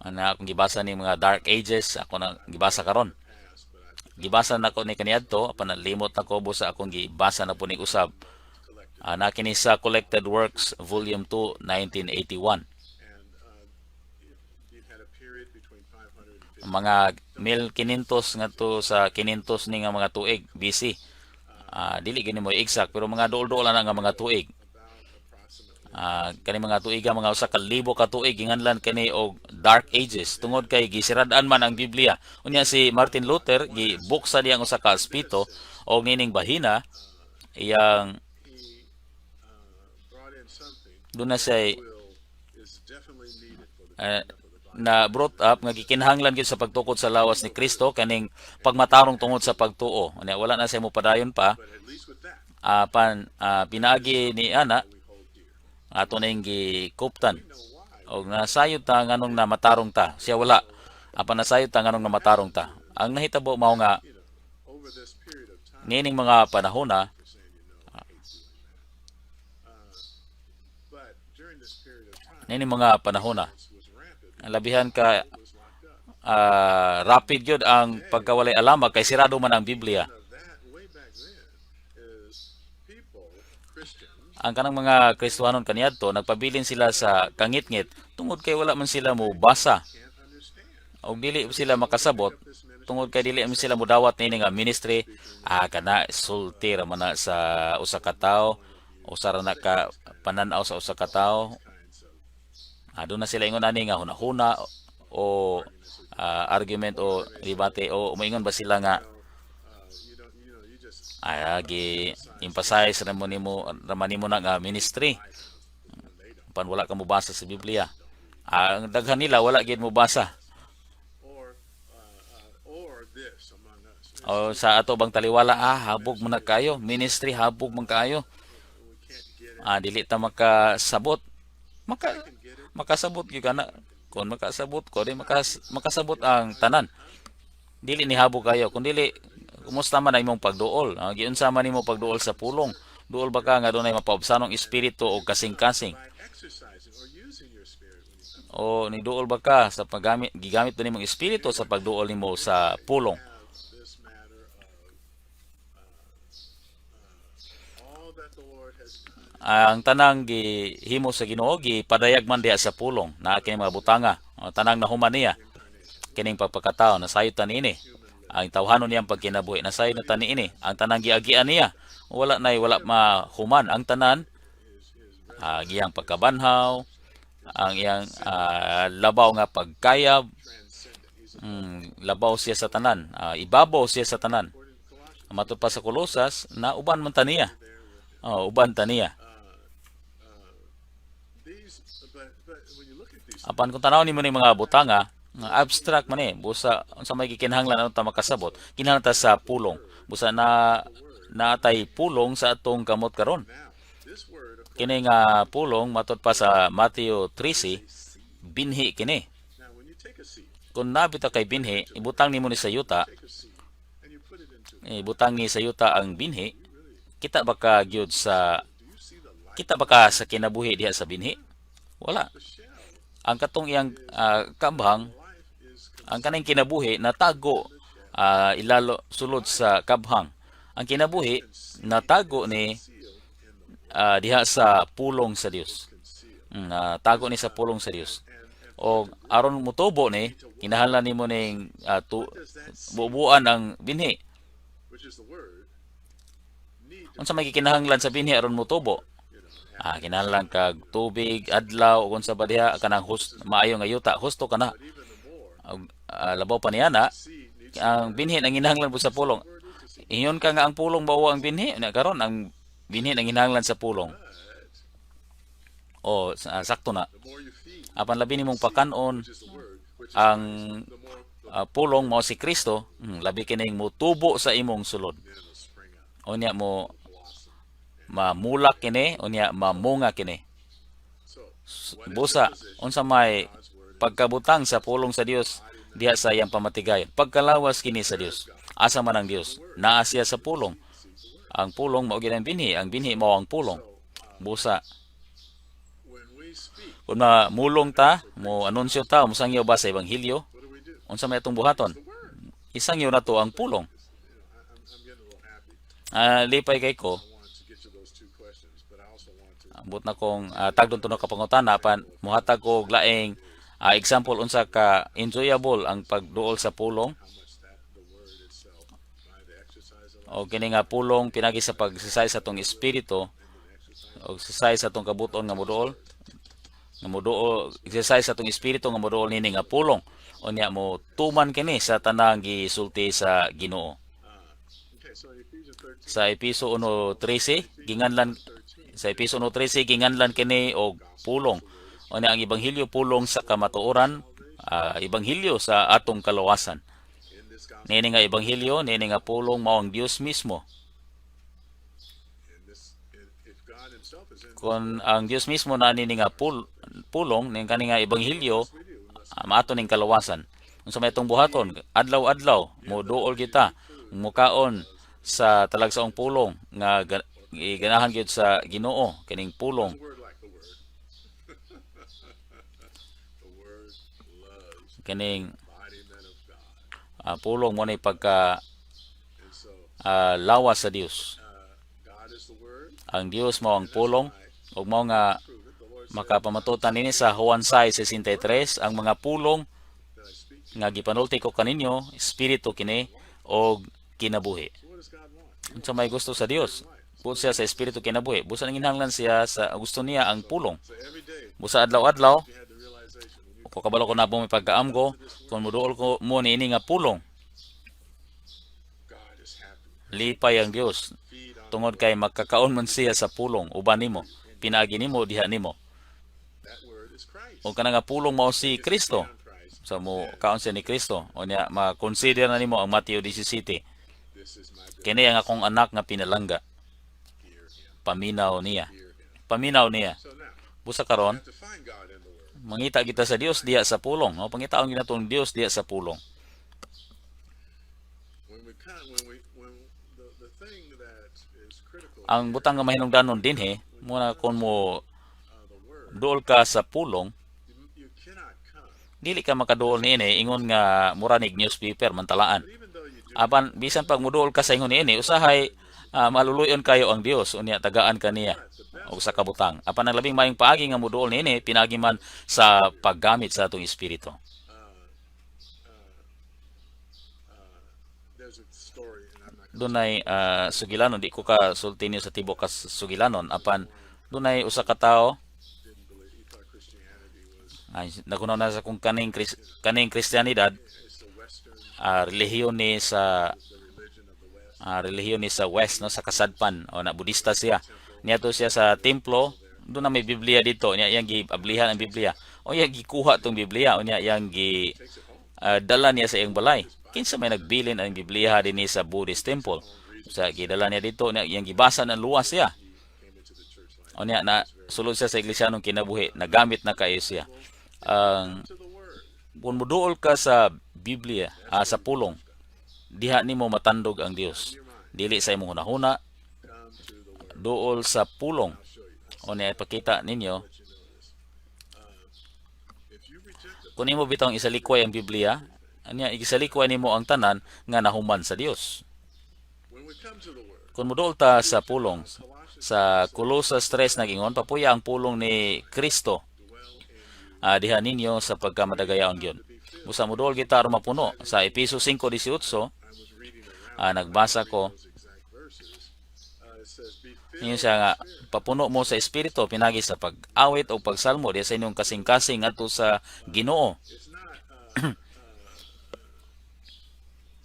Akong gibasa ni mga Dark Ages ako na gibasa karon. Gibasa nako ni kaniadto apan nalimot nako busa akong gibasa na po ni usab. Na kini sa Collected Works Volume 2 1981. Mga 1500 ngadto sa 500 ni nga mga tuig BC. Dili gini mo exact pero mga duol-duol na nga mga tuig. Kani mga tuiga mga usa ka libo ka tuig ginganlan kani og Dark Ages tungod kay gisirad-an man ang Biblia. Unya si Martin Luther gibuksa niya ang usa ka espiritu og nining bahina iyang doon na siya na brought up nga gikinahanglan gyud sa pagtukod sa lawas ni Kristo kaning pagmatarong tungod sa pagtuo. Unya wala na siya mo padayon pa pinaagi ni ana ato na yung gikuptan o nasayod ta nganong na matarong ta siya wala apan nasayod ta nganong na matarong ta ang nahitabo mao nga nining mga panahon labihan ka rapid gyud ang pagkawalay alamag kay sirado man ang Biblia. Ang kanang mga Kristiyanon kaniadto nagpabilin sila sa kangit-ngit tungod kay wala man sila mo basa og dili sila makasabot tungod kay dili man sila mudawat nini nga ministry, kana sulti ra man na sa usa ka tawo, usa ra na ka pananaw sa usa ka tawo. Doon na sila ingon ani nga hunahuna o argument o debate o moingon ba sila nga gi emphasize naman nimo na nga ministry pan wala ka mobasa sa Biblia. Ang daghan nila wala gid mobasa. O sa ato bang taliwala, habog man na kayo, ministry habog man kayo. Dili ta makasabot. Makasabot gyud kana. Kung makasabot ko, di makasabot ang tanan. Dili ni habog kayo, kun dili kumusta man ang imong pagduol? Giunsa man nimo pagduol sa pulong? Duol ba ka nga dunay mapaubsanong espiritu o kasing-kasing? O ni duol ba ka sa gigamit ba nimong espiritu sa pagduol nimo sa pulong? Ang tanang gihimo sa Ginoo gipadayag man diha sa pulong na kini mga butanga. Tanang nahuman niya kining pagpakatao nasayutan niini. Ang tawhanon niyang pagkinabuhi nasayutan niini. Ang tanang giagian niya wala mahuman ang tanan. Giyang pagkabanhaw, ang iyang labaw nga pagkayab, labaw siya sa tanan, ibabaw siya sa tanan. Matod pa sa Kolosas na uban man taniya. Uban taniya. Apan kung tanaw nimo ni mga butanga, abstract man busa unsa may gikinahanglan ano ta makasabot, kinahanglan ta sa pulong. Busa natay pulong sa atong kamot karon. Kini nga pulong matod pa sa Mateo 13, binhi kini. Kung nabita kay binhi, ibutang nimo ni sa yuta, ibutang ni sa yuta ang binhi, kita ba ka sa kinabuhi diha sa binhi? Wala. Ang katong iyang kabhang, ang kanang kinabuhi natago ilalo sulod sa kabhang. Ang kinabuhi natago ni diha sa pulong sa Dios. Natago ni sa pulong sa Dios. O aron mutubo ni kinahanglan nimo ning bubuan ang binhi. Unsa may kinahanglan sa binhi aron mutubo? Kinahanglan kag tubig, adlaw ug unsa ba diha kanang maayo nga yuta, husto kana. Labaw pa niya na ang binhi nang kinahanglan po sa pulong. Ingon ka nga ang pulong bawo ang binhi, karon ang binhi nang kinahanglan sa pulong. Sakto na. Apan labi nimong pakanon ang pulong mao si Kristo, labi kining mutubo sa imong sulod. Unya mo mamulak kini, unya mamunga kini. Busa unsa may pagkabutang sa pulong sa Dios diha sa iyang pamatigayon. Pagkalawas kini sa Dios. Asa man ang Dios? Naa siya sa pulong. Ang pulong mao gid ang binhi mao ang pulong. Busa kung mulong ta, mo anunsyo ta, musangyo ba sa ebanghelyo? Unsa may atong buhaton? Isangyo na to ang pulong. Lipay kay ko. Ambot na kong tagdon to ka pangutana pan muhatag ko og laing example unsa ka enjoyable ang pagduol sa pulong. O kini nga pulong pinagi sa pagsisay sa atong espiritu o exercise sa atong kabuton nga moduol. Exercise sa atong espiritu nga moduol nini nga pulong. Unya mo tuman kini sa tanang gisulti sa Ginoo. Sa Episo 1:13 ginganlan kini og pulong. Unya ang ebanghelyo pulong sa kamatuoran, ebanghelyo sa atong kaluwasan. Nini nga ebanghelyo, nini nga pulong mao ang Dios mismo. Kung ang Dios mismo na nini nga pulong ning kani nga ebanghelyo, maato ning kaluwasan. Unsa may itong buhaton? Adlaw-adlaw mo duol kita, mukaon sa talagsaong pulong nga ganahan gyud sa Ginoo kining pulong. Kining pulong mo ni pagka lawas sa Dios. Ang Dios mao ang pulong ug mao nga makapamatutan nini sa Juan 6:63 ang mga pulong nga gipanulti ko kaninyo espiritu kini o kinabuhi. So what does God want? He Unsa wants may gusto sa eternal Dios? life. Buot siya sa espiritu kinabuhi. Busa nang hinahanglan siya sa gusto niya ang pulong. So every day, Busa adlaw-adlaw, you had the realization when you ko kabalo ko na po may pagkaam ko, kung muduol ko mo ni ini nga pulong, God is happy. lipay ang Dios. Feed on Tungod kay magkakaon man siya sa pulong, uban nimo, pinaagi nimo, diha nimo. that word is Christ. O kana nga pulong mao si Kristo. On Christ. Sa mo kaon siya ni Kristo. O niya, ma-consider na nimo ang Mateo 17. This is my Kini ang akong anak nga pinalangga. hear him. Paminaw niya. Hear him. Paminaw niya. So now, Busa you karon, have to find God in the word. mangita kita sa Dios diha sa pulong. O pangitaon ginatong Dios diha sa pulong. When the thing that is critical Ang butang nga mahinungdanon dinhi, muna kung mo the word, duol ka sa pulong, you cannot come. dili ka makaduol niini ingon nga muranig newspaper mantalaan. But even though you do, Apan bisan pag muduol ka sa ingon niini, usahay maluluyon kayo ang Dios unya tagaan kaniya o sa kabutang. Apan ang labing maayong paagi nga muduol niini pinaagi man sa paggamit sa atong espiritu. there's a story, and I'm not going Dunay sugilanon, di ko ka sulti niyo sa tibok ka sugilanon. Apan dunay usa ka tawo didn't believe. He thought Christianity was ay nagunaw na sa kung kaning Kristiyanidad it's the Western, relihiyon ni sa the religion of the West. relihiyon ni sa West, no, sa kasadpan, o na Budista siya. Niadto siya sa templo, doon na may Biblia dito, niya yang giablihan ang Biblia. O yang gikuha tong Biblia, o niya yang Takes it home. dala niya sa iyang balay. Kinsa may nagbilin ang Biblia dinhi sa Buddhist temple. Sa gidala niya dito, niya yang gibasa ng luwas siya. Came into the church life. O niya na sulod siya sa iglesia nung kinabuhi, nagamit na kayo siya. Ang To the word. kung muduol ka sa Biblia, sa pulong, diha nimo matandog ang Dios. Dili sa imong hunahuna, Come to the word. duol sa pulong. I'll show you. O niya ipakita ninyo, Let you know this. If you reject the kung imo bitong isalikway ang Biblia, anya igisalikway nimo ang tanan nga nahuman sa Dios. when we come to the word, Kung muduol ta sa pulong, Colossians sa Colossus 3 nagingon, papuya ang pulong ni Kristo. dwell in you. Diha ninyo sa pagkamadagayaon gyud. Busa muduol kita aron mapuno sa Efeso 5:18, I was reading around nagbasa ko those exact verses. It says, "Be ninyo filled siya nga papuno mo sa espiritu pinagi sa pag-awit o pagsalmo diha sa inyong kasing-kasing adto sa Ginoo." It's not,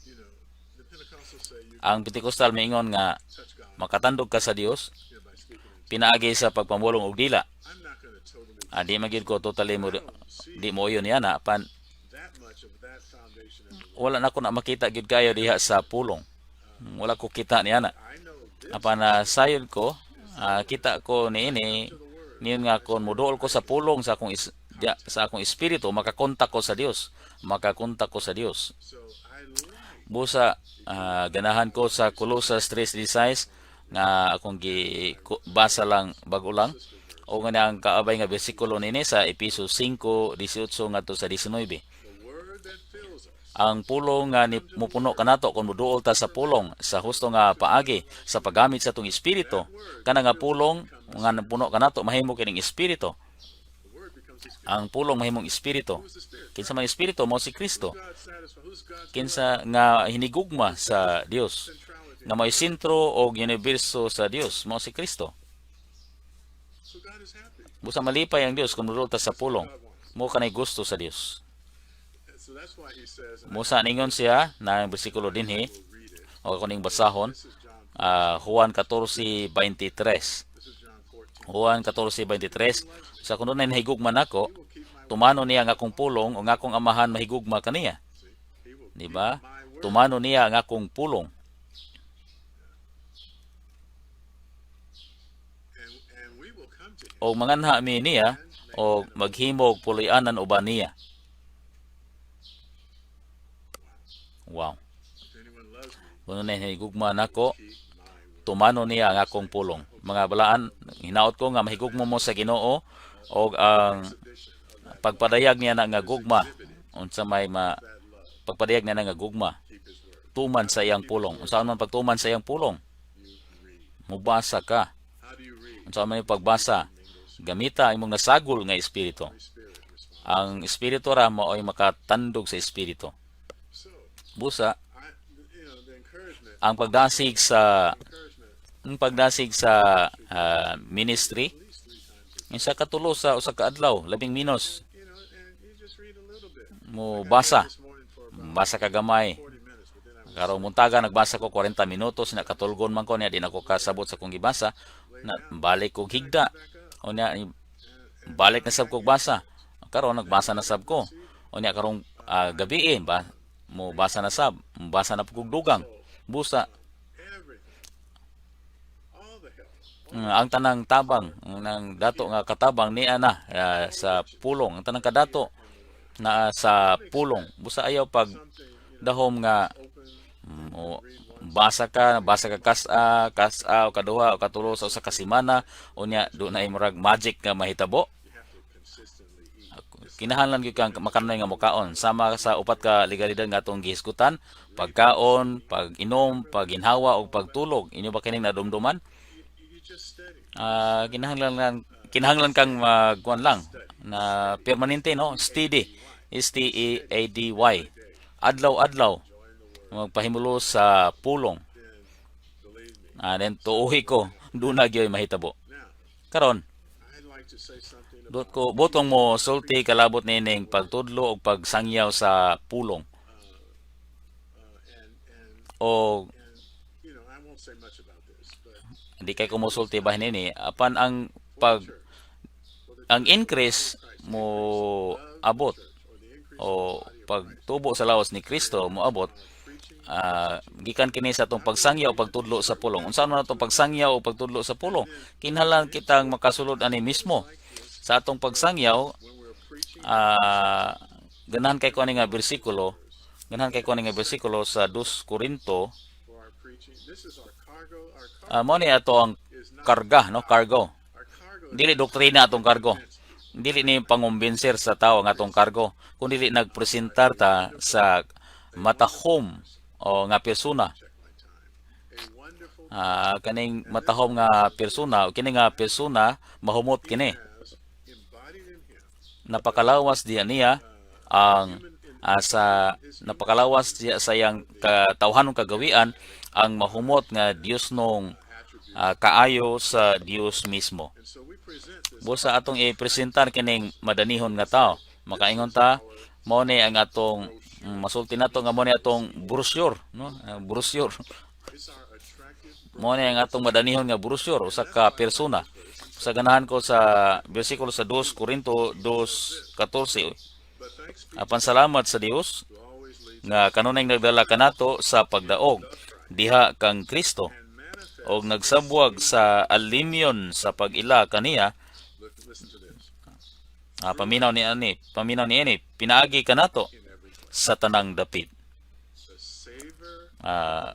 you know, the Pentecostals say you Ang Pentecostal miingon nga touch God makatandog ka sa Dios by speaking in tongues. pinaagi sa pagpamulong og dila. I'm not going to totally Di magid ko totally mo di mo yun yan pan that much of that foundation in the word. wala na ko na makita gid kayo diha sa pulong. Wala ko kita niya na. I know this Apan sayod ko kita ko niini niyon nga kon muduol ko sa pulong sa akong sa akong espiritu makakontak ko sa Dios. Makakontak ko sa Dios. so I like Busa ganahan ko sa Colossus 3:16 nga akong basa lang bago lang o nga ang kaabay nga bersikulo nini sa Efeso 5:18 ngadto sa 19. the word that fills us. Ang pulong nga ni mupuno kanato kung muduol ta sa pulong sa husto nga paagi sa paggamit sa tong espiritu. Kana nga pulong nga puno kanato mahimo kining espiritu. The word becomes the spirit. Ang pulong mahimong espiritu. Who's the spirit? Kinsa man espiritu mo si Kristo. God satisfies. Who's God's Kinsa nga hinigugma sa Dios. centrality? Nga may sentro o universo sa Dios mo si Kristo. So God is happy. Busa malipay ang Dios kung muduol ta sa pulong. God wants. Mo kanay gusto sa Dios. So that's why he says, and Musa ningon siya na ang bersikulo dinhi we'll read it. o kuning basahon This is John. Juan 14:23. This is John 14. Juan 14:23 sa kuno na nahigugma nako He will keep my tumano niya ang akong pulong o ang akong amahan mahigugma kaniya, He will di keep ba? my word. Tumano niya ang akong pulong. And we will come to him. O manganha mi niya o maghimog puloy-anan uban niya. Wow. If anyone loves me, Kuno na nahigugma nako keep my word. tumano niya ang akong pulong. Mga balaan, hinaot ko nga mahigugma mo sa Ginoo o ang Exhibition of that pagpadayag niya na nga gugma unsa may love. pagpadayag niya na nga gugma Keep his word. tuman sa iyang pulong. Unsa man pagtuman sa iyang pulong? You read. Mubasa ka. How do you read? Unsa man yung pagbasa? Gamita imong nasagol nga espiritu. Holy Spirit responds. Ang espiritu ra mao'y makatandog sa espiritu. So, Busa the encouragement, ang pagdasig sa encouragement, ministry at least 3 times a minsa katulo sa usa ka adlaw labing minos and you just read a little bit. mo Like I read basa this morning for about basa ka gamay 40 minutes, but then I went karong muntaga nagbasa ko 40 minutos na katulgon man ko niya di na ko kasabot sa kong gibasa na balik ko higda back up o niya and balik na sab kog basa karon nagbasa na sab ko o niya karong gabi ba mo basa na sab basa na kog dugang busa everything, all the help. ang tanang tabang ng dato nga katabang niya na sa pulong ang tanang kadato na sa pulong busa ayaw pag Something, dahom nga open, o basa ka kas-a o kaduha o katulo sa usa ka semana unya do na murag magic nga mahitabo you have to consistently eat. kinahanglan gyud kang makanoy nga mukaon sama sa upat ka legalidad nga atong gihisgutan pagkaon pag-inom pagginhawa o pagtulog inyo ba kining nadumduman You just steady. kinahanglan kang magkuan lang na permanente no steady steady adlaw-adlaw magpahimulo sa pulong Then, believe me. then tuuhi ko do na gyud mahitabo Now, karon I'd like to say something dot about ko botong mo sulti kalabot nining pagtudlo o pagsangyaw sa pulong and o I won't say much about this, but hindi kay kumusulti bahin ini apan ang pag church, ang increase mo abot or the increase o pagtubo sa lawas ni Kristo mo abot preaching, gikan kini sa atong pagsangyaw o pagtudlo sa pulong unsa man atong pagsangyaw o pagtudlo sa pulong kinahanglan kitang makasulod ani mismo sa atong pagsangyaw when we're preaching ganahan kay ko ani nga bersikulo sa 2 Korinto for our preaching, this is our cargo. Our cargo mo ni ato ang is not karga no cargo our cargo. dili doktrina atong kargo dili ni pangumbinser sa tao ang atong kargo kun dili nagpresentar ta sa matahom o nga persona Check my time. A wonderful kaning matahom nga persona o kini nga persona mahumot kini has embodied in him napakalawas diya niya ang sa napakalawas diya sa iyang katawhanong kagawian ang mahumot nga Dios nung kaayo sa Dios mismo and so we present this busa atong i-presentar kining madanihon nga tao makaingon ta mao ni ang atong masulti nato nga mao ni atong brochure no brochure it's our attractive mao ni ang atong madanihon nga brochure usa ka persona sa ganahan ko sa bersikulo sa 2 Korinto 2:14 but thanks be apan salamat sa Dios to always lead nga kanunay nagdala kanato sa pagdaog diha kang Kristo and manifest og nagsabuag sa alimyon sa pag-ila kaniya listen to this paminaw ni ini pinaagi kanato in every place sa tanang dapit the savor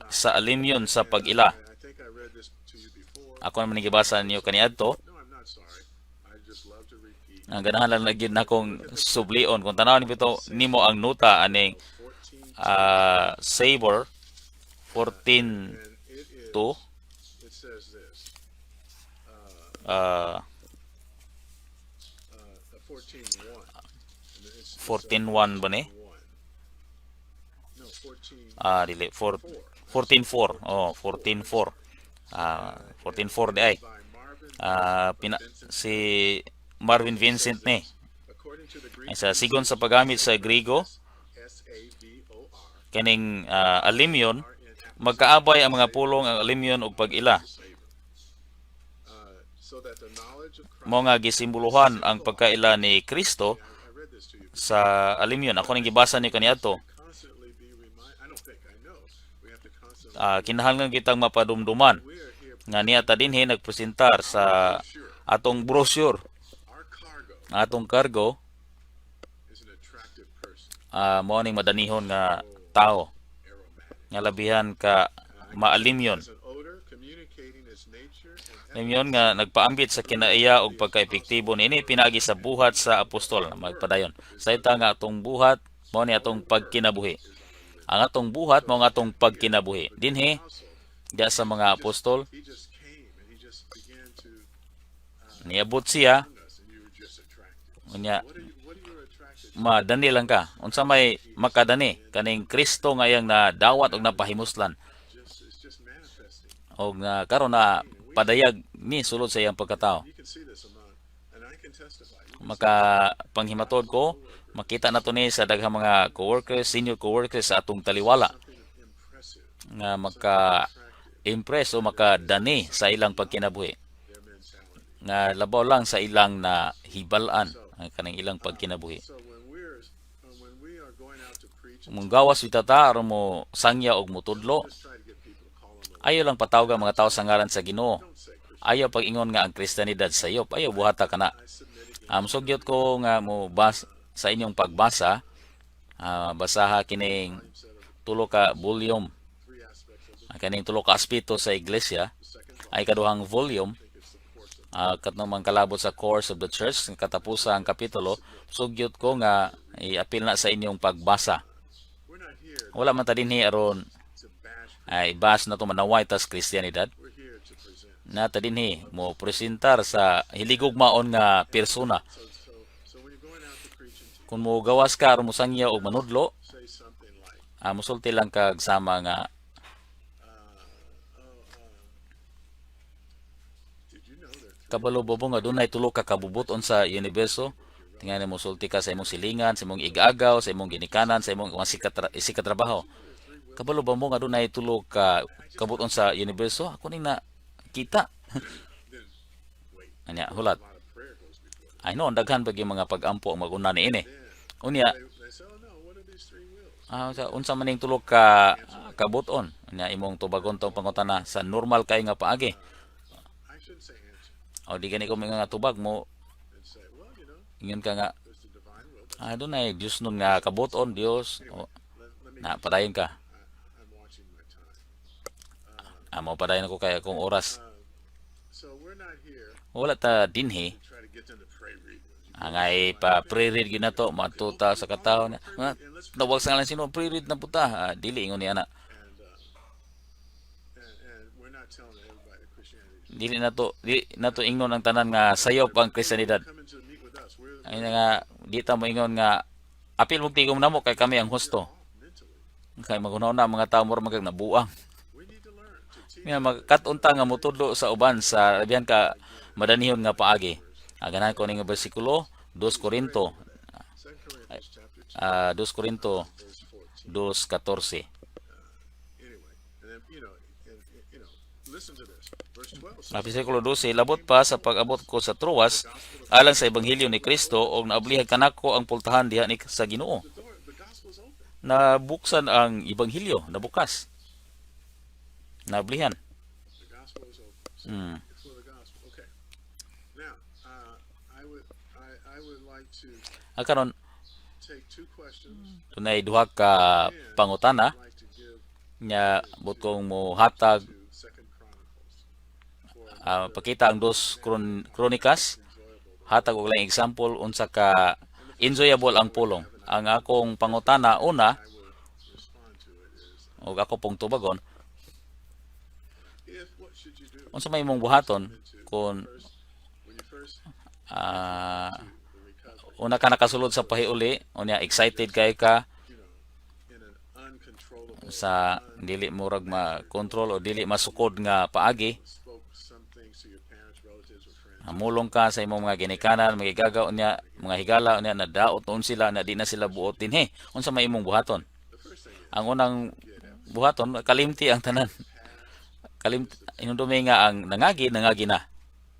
sa alimyon sa pag-ila I think I read this to you before. ako naman gibasa niyo kaniadto No, I'm not sorry. I just love to repeat. ang ganahan lang lagi na kong sublion kung tanaw ni bito nimo ang nuta aning 14 Savor 14:2 and it says this. 14:1. And it's 14:1 ba ni 1. No, 14 dili 14:4 oh 14:4 14:4 di ay by Marvin. si Marvin Vincent ni According to the Greek, ay sa sigon sa paggamit sa Griego SAVOR kaning alimyon magkaabay ang mga pulong ang alimyon ug pag-ila savor. So that the knowledge of Christ. mo nga gisimbolohan ang pagkaila ni Kristo I read this to you. sa alimyon ako ning gibasa ni kaniadto Constantly be reminded. I don't think I know. We have to constantly. kinahanglan kitang mapadumduman We are here. nga niya ta dinhi nagpresentar sa Sure. atong brochure Our cargo atong kargo is an attractive person. mao ning madanihon nga tao Aromatic. nga labihan ka maalimyon Has an odor communicating its nature and alimyon nga nagpaambit sa kinaiya ug pagkaepektibo niini pinagi sa buhat sa apostol na magpadayon sa ita nga atong buhat mao ni atong pagkinabuhi ang atong buhat mao nga atong pagkinabuhi dinhi household. diya sa mga apostol He just came and he just began to niabot siya us, and you were just attracted. unya What are you attracted madani lang ka. Unsa may makadani kaning Kristo nga iyang nadawat og napahimuslan it's just manifesting. og na karon na padayag ni sulod sa iyang pagkatao. You can see this among, and I can testify. You can Maka panghimatod ko, makita na to ni sa daghang mga coworkers, senior coworkers sa atong taliwala see something impressive, nga maka-impress o makadani sa ilang pagkinabuhi their mentality. nga labaw lang sa ilang na hibalan ang kanang ilang pagkinabuhi. So when we are going out to preach, Mung gawas bitata aron mo sangya og mutudlo, just try to get people to call on the ayaw lang patawag ang mga tao sa ngalan sa Ginoo. don't say Christian. Ayaw pag-ingon nga ang Kristiyanidad sayop. Ayaw buhata kana. I submit again. Sugyot ko nga mo sa inyong pagbasa, basaha kining tulo ka volume, Three aspects of kaning tulo ka aspeto sa iglesia, the second ay kaduhang volume, it's the course of katong kalabot sa course of the church, katapusa ang kapitulo, sugyot ko nga i-apil na sa inyong pagbasa. we're not here Wala man ta dinhi aron to bash. ay bas na to manaway tas Kristiyanidad. We're here to present. Nata dinhi mo presentar sa hiligugmaon nga persona. So when you're going out to preach and Kung mo gawas ka aron mo sangya og manudlo, say something like, musulti lang kag sama nga did you know that kabalo bobo nga dunay tulo ka kabubuton sa universo. Tingnan mo sulti ka sa imong silingan, sa imong igagaw, sa imong ginikanan, sa imong mga sikat trabaho. Kabalo ba mo nga dunay tulo ka kabuton sa universo? Ako ning na kita. then wait, Anya hulat. a lot of prayer goes before that. Ay no, daghan pag yung mga pagampo ang maguna niini. Unya, They say, oh no, what are these three wheels? sa unsa maning tulo ka kabuton? Anya imong tubagon tong pangutana sa normal kay nga paagi. I shouldn't say answer O di gani ko mga tubag mo and say, well, you know, ingon ka nga there's the divine will. dunay Dios nun nga kabuton Dios. O, Let me. na padayon ka. I'm watching my time. Mao padayon ko kay akong oras. So we're not here Wala ta dinhi. to try to get them to pray read with you. Angay pa pre-read gyud nato matuta sa katawo na. Tawag sa ngalan sino pre-read na puta. Dili ingon ni ana. And we're not telling everybody that Christianity. Dili nato ingon ang tanan nga sayop ang Kristiyanidad. Come in to meet with us. We're Ay nga di ta mo ingon nga apil mo tigom namo kay kami ang husto. mentally. Kay magunaw na mga tawo mo magag nabuang. We need to learn to teach. Nga magkatunta nga mutudlo sa uban sa labihan ka madanihon nga paagi. Ganahan ko ning bersikulo 2 Korinto 2 Corinthians chapter 2, 2 Korinto verse 14. 2:14. Anyway, and then listen to this. Verse 12 says, Versikulo 12, labot pa sa pag-abot ko sa Troas alang sa ebanghelyo ni Kristo og naablihan kanako ang pultahan diha ni sa Ginoo. the gospel is open. Nabuksan ang ebanghelyo, nabukas. Naablihan. The gospel is open. So Mm. it's for the gospel. Okay. Now, I would like to Karon take two questions. dunay duha ka pangutana I'd like to give nya but kong mo hatag to Second Chronicles for pakita ang 2 Kronikas, enjoyable. hatag og laing example unsa ka enjoyable ang pulong. Ang akong pangutana una I would respond to it is, og ako pong tubagon, what should you do unsa may imong buhaton kung when you first ah, the recovery, una ka nakasulod sa pahiuli, unya excited kay ka in an uncontrollable sa dili murag ma-control o dili masukod nga paagi, spoke some things to your parents, relatives, or friends. mulong ka sa imong mga ginikanan, mga igagaw unya, mga higala unya nadaot noon sila na di na sila buot dinhi. Unsa may imong buhaton? The first thing is Ang unang buhaton kalimti ang tanan. Kalimti inundumi nga ang nangagi na.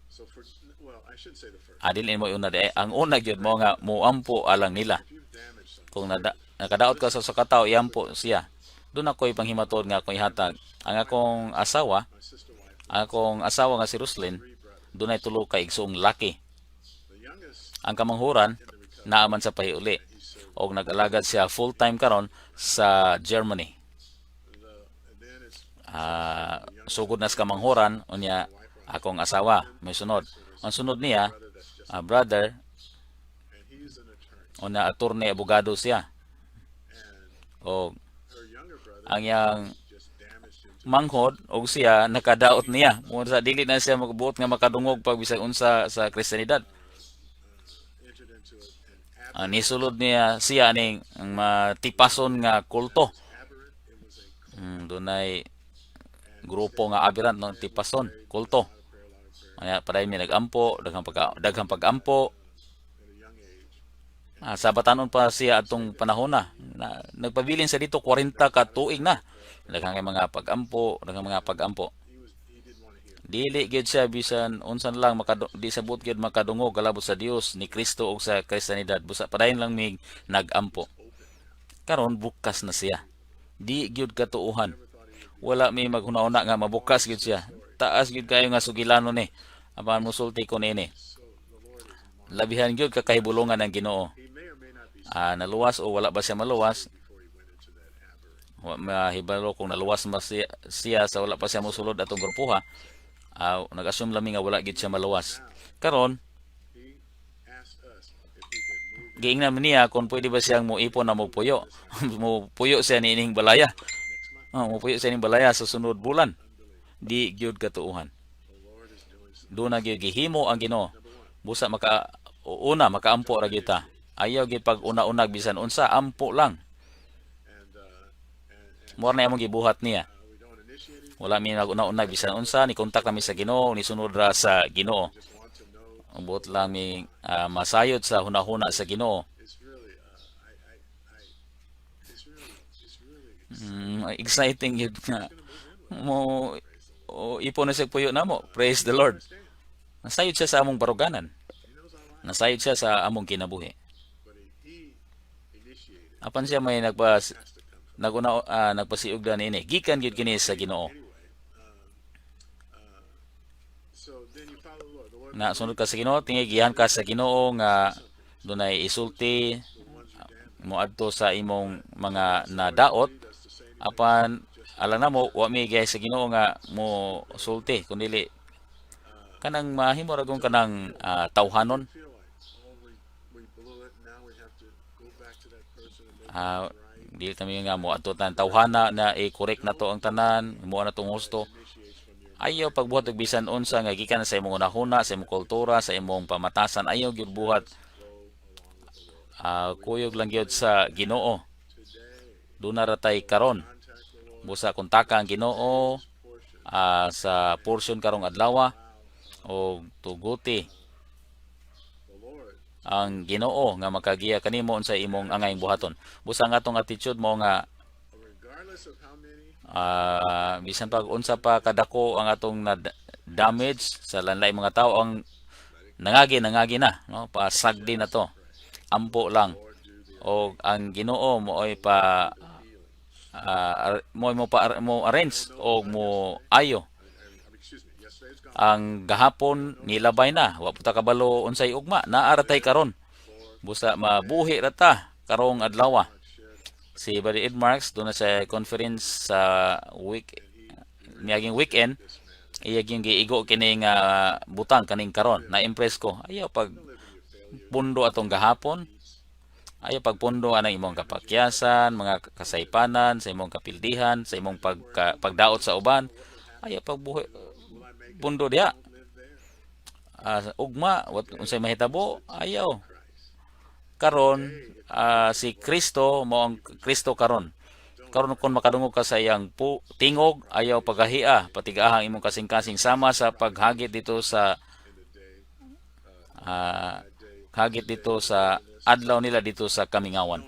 so for well, I should say the first. Dili mo una de ang una gyud mo nga muampo alang nila. If you've damaged something, Kung nakadaot ka sa sakataw iampo siya. Doon ako'y panghimatod nga akong ihatag. Ang akong asawa, my sister wife, ang akong asawa nga si Roslyn, 3 brothers. doon ay tulo ka igsoong laki. The youngest Ang kamanghuran, in the recovery, naaman sa pahiuli. he served. Og nag-alagad siya full-time karon sa Germany. And then it's Sugod na sa kamanghuran, unya akong asawa, may sunod. Ang sunod niya, brother that's just, brother, and he's an attorney. unya attorney, abogado siya. And O her younger brother ang yang just damaged him to manghod og siya nakadaot niya mo sa dili na siya magbuot nga makadungog pag bisag unsa sa Kristiyanidad. entered into an nisulod niya siya ning matipason nga kulto. aberrant. It was a Dunay grupo nga aberrant no tipason, kulto. Kaya paday mi nagampo, daghang pagampo. at a young age. Sa batanon pa siya atong panahon na nagpabilin sa dito 40 ka tuig na. Daghang mga pagampo, daghang mga pagampo. He didn't want to hear. Dili gyud siya bisan unsan lang di sabot gyud makadungog kalabot sa Dios ni Kristo ug sa Kristiyanidad. Busa padayon lang mig nagampo. Karon bukas na siya. Di gyud katuuhan. Wala may maghuna-una nga mabukas gyud siya. Taas gyud kayo nga sugilanon ni. Apan musulti ko nini. So the Lord is Labihan gyud kakahibulongan ng Ginoo. he may or may not be Naluwas o wala ba siya maluwas? before he went into that aberrant. Wa mahibalo kung naluwas ba siya sa wala pa siya mosulod atong grupo ha. Nag-assume lami nga wala gid siya maluwas. Karon He asked us if he could move giingnan man niya kung pwede ba siyang muipon na magpuyo. Mupuyo siya niining balaya. next month. Mupuyo siya ning balaya sa sunod bulan. Di gyud katuuhan. The Lord is doing something. Do na gyud gihimo ang Ginoo. Busa makaampo ra gyud ta. Ayaw gyud pag una-unag bisan unsa, ampo lang. And Mo na imong gibuhat niya. we don't initiate him. Wala mi nag-una-unag bisan unsa, ni kontak kami sa Ginoo, ni sunod ra sa Ginoo. Just want to know. Ambot lang mi masayod sa hunahuna sa Ginoo. It's really it's really Exciting yun nga. Mo ipon na siya puyo na mo. Praise the Lord. Nasayod siya sa among baruganan. he knows our life, Nasayod siya sa among kinabuhi. but he initiated Apan siya may has to come. nagpasiug na ini. Gikan gyud kini sa Ginoo. Anyway, so then you follow the Lord. The Lord Na sunod ka sa Ginoo, tingay gihan ka sa Ginoo nga dunay isulti moadto sa imong mga nadaot. does the same. Apan alam na mo wa mi gay sa Ginoo nga mo sulti kun dili kanang mahimo ra gong kanang tawhanon. Feel like we blew it. Now we have to go back to that person and make Ah, it right. dili kami nga mo adto tan tawhana na i-correct na to ang tanan, mo na tong husto. Initiates from your Ayaw pagbuhat og bisan unsa nga gikan sa imong unahuna, sa imong kultura, sa imong pamatasan. Ayaw gyud buhat. Kuyog lang gyud sa Ginoo. today. Duna ra tay karon. Contact the Lord. Busa kontaka ang Ginoo Portion. sa portion karong adlaw o tuguti The Lord. ang Ginoo nga makagiya kanimo unsa imong angayng buhaton. Busa nga atong attitude mo nga Regardless of how many. bisan pag unsa pa kadako ang atong na damage sa lanlay mga tao ang nangagi na no pasagdi na to ampo lang o ang Ginoo mo ay mo arrange o mo ayo Excuse me. Yesterday's gone. ang gahapon nilabay na wa puta kabalo unsay ugma naa ra tay karon busa mabuhi ra ta karong adlaw. Si Buddy Ed Marks doon na sa conference sa niyaging weekend iyaging giigo kini nga butang kaning karon na impress ko ayaw pag pundo atong gahapon ayaw pag pundo anang imong kapakyasan mga kasaypanan sa imong kapildihan sa imong pagdaot sa uban ayaw pag pundo diha ugma unsay mahitabo ayaw karon si Kristo mo ang Kristo karon kun makadungog ka sa iyang tingog ayaw paghahia patigahang imong kasing-kasing sama sa paghagit dito sa adlaw nila dito sa kamingawan.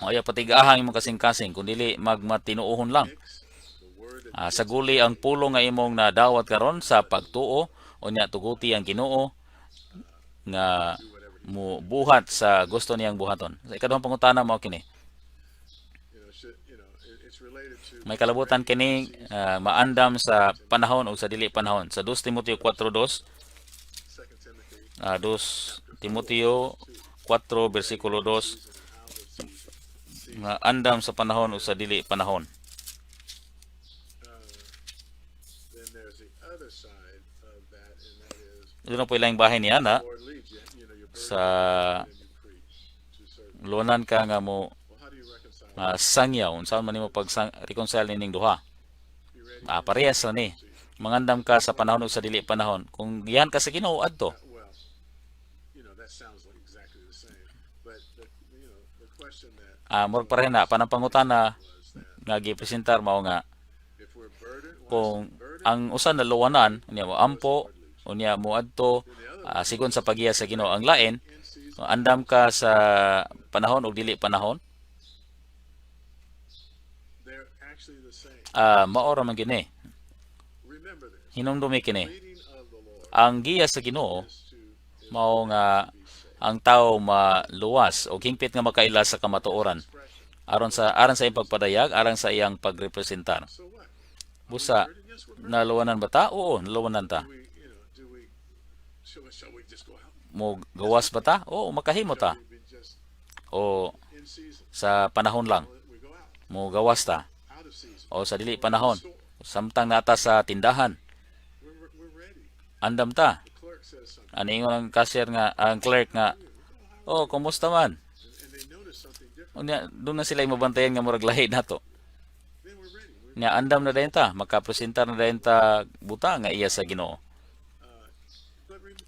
Ayaw patigahang imong kasing-kasing kun dili magmatinuohon lang. Sa guli ang pulong nga imong nadawat karon sa pagtuo unya tuguti ang Ginoo nga mo buhat sa gusto niyang buhaton. Sa ikaduhang pangutana mao kini. It's related to. May kalabutan kini maandam sa panahon o sa dili panahon. Sa 2 Timoteo 4:2, 2 Timoteo 4 bersikulo 2 andam sa panahon o sa dili panahon. Then there's the other side of that, and that is Doon na po ilang bahay niya na Lord leads you. You're burdened sa and you preach to certain. lunan ka nga mo Well, how do you reconcile? sangyaw unsaon man nimo pag reconcile ning duha. You ready? Parehas ra ni. Mangandam ka sa panahon o sa dili panahon. Kung gihan ka sa Ginoo adto, Well, that sounds like exactly the same. But the question that murag pareha na panapangutana was that nga gipresentar mao nga if we're burdened, why is kung it burdened? ang usa na luwanan unya mo ampo unya mo adto Then the other one sigon sa pagiya sa Ginoo. Ang lain in season, kung andam ka sa panahon o dili panahon, they're actually the same. mao ra man gini. Remember this. Hinumdumi kini. Leading of the Lord Ang giya sa Ginoo is to mao nga ang tao maluwas o hingpit nga makaila sa kamatuoran expression. aron sa iyang pagpadayag, aron sa iyang pagrepresentar. So what? Busa Burdened? Yes, we're burdened. naluwanan ba ta? Oo, naluwanan ta. Shall we just go out? Mo gawas ba ta? Oo, makahimo ta. We just O in season. sa panahon lang We go out. mo gawas ta. Out of season. O sa dili panahon. Samtang nata sa tindahan, We're ready. andam ta. The clerk says something. Ani ingon ang cashier nga, ang clerk nga, oh, kumusta man? And they notice something different. Unya, doon na sila mabantayan nga murag lahi nato. Then we're ready. Nya andam na dayon ta, makapresentar na dayon ta buta nga iya sa Ginoo.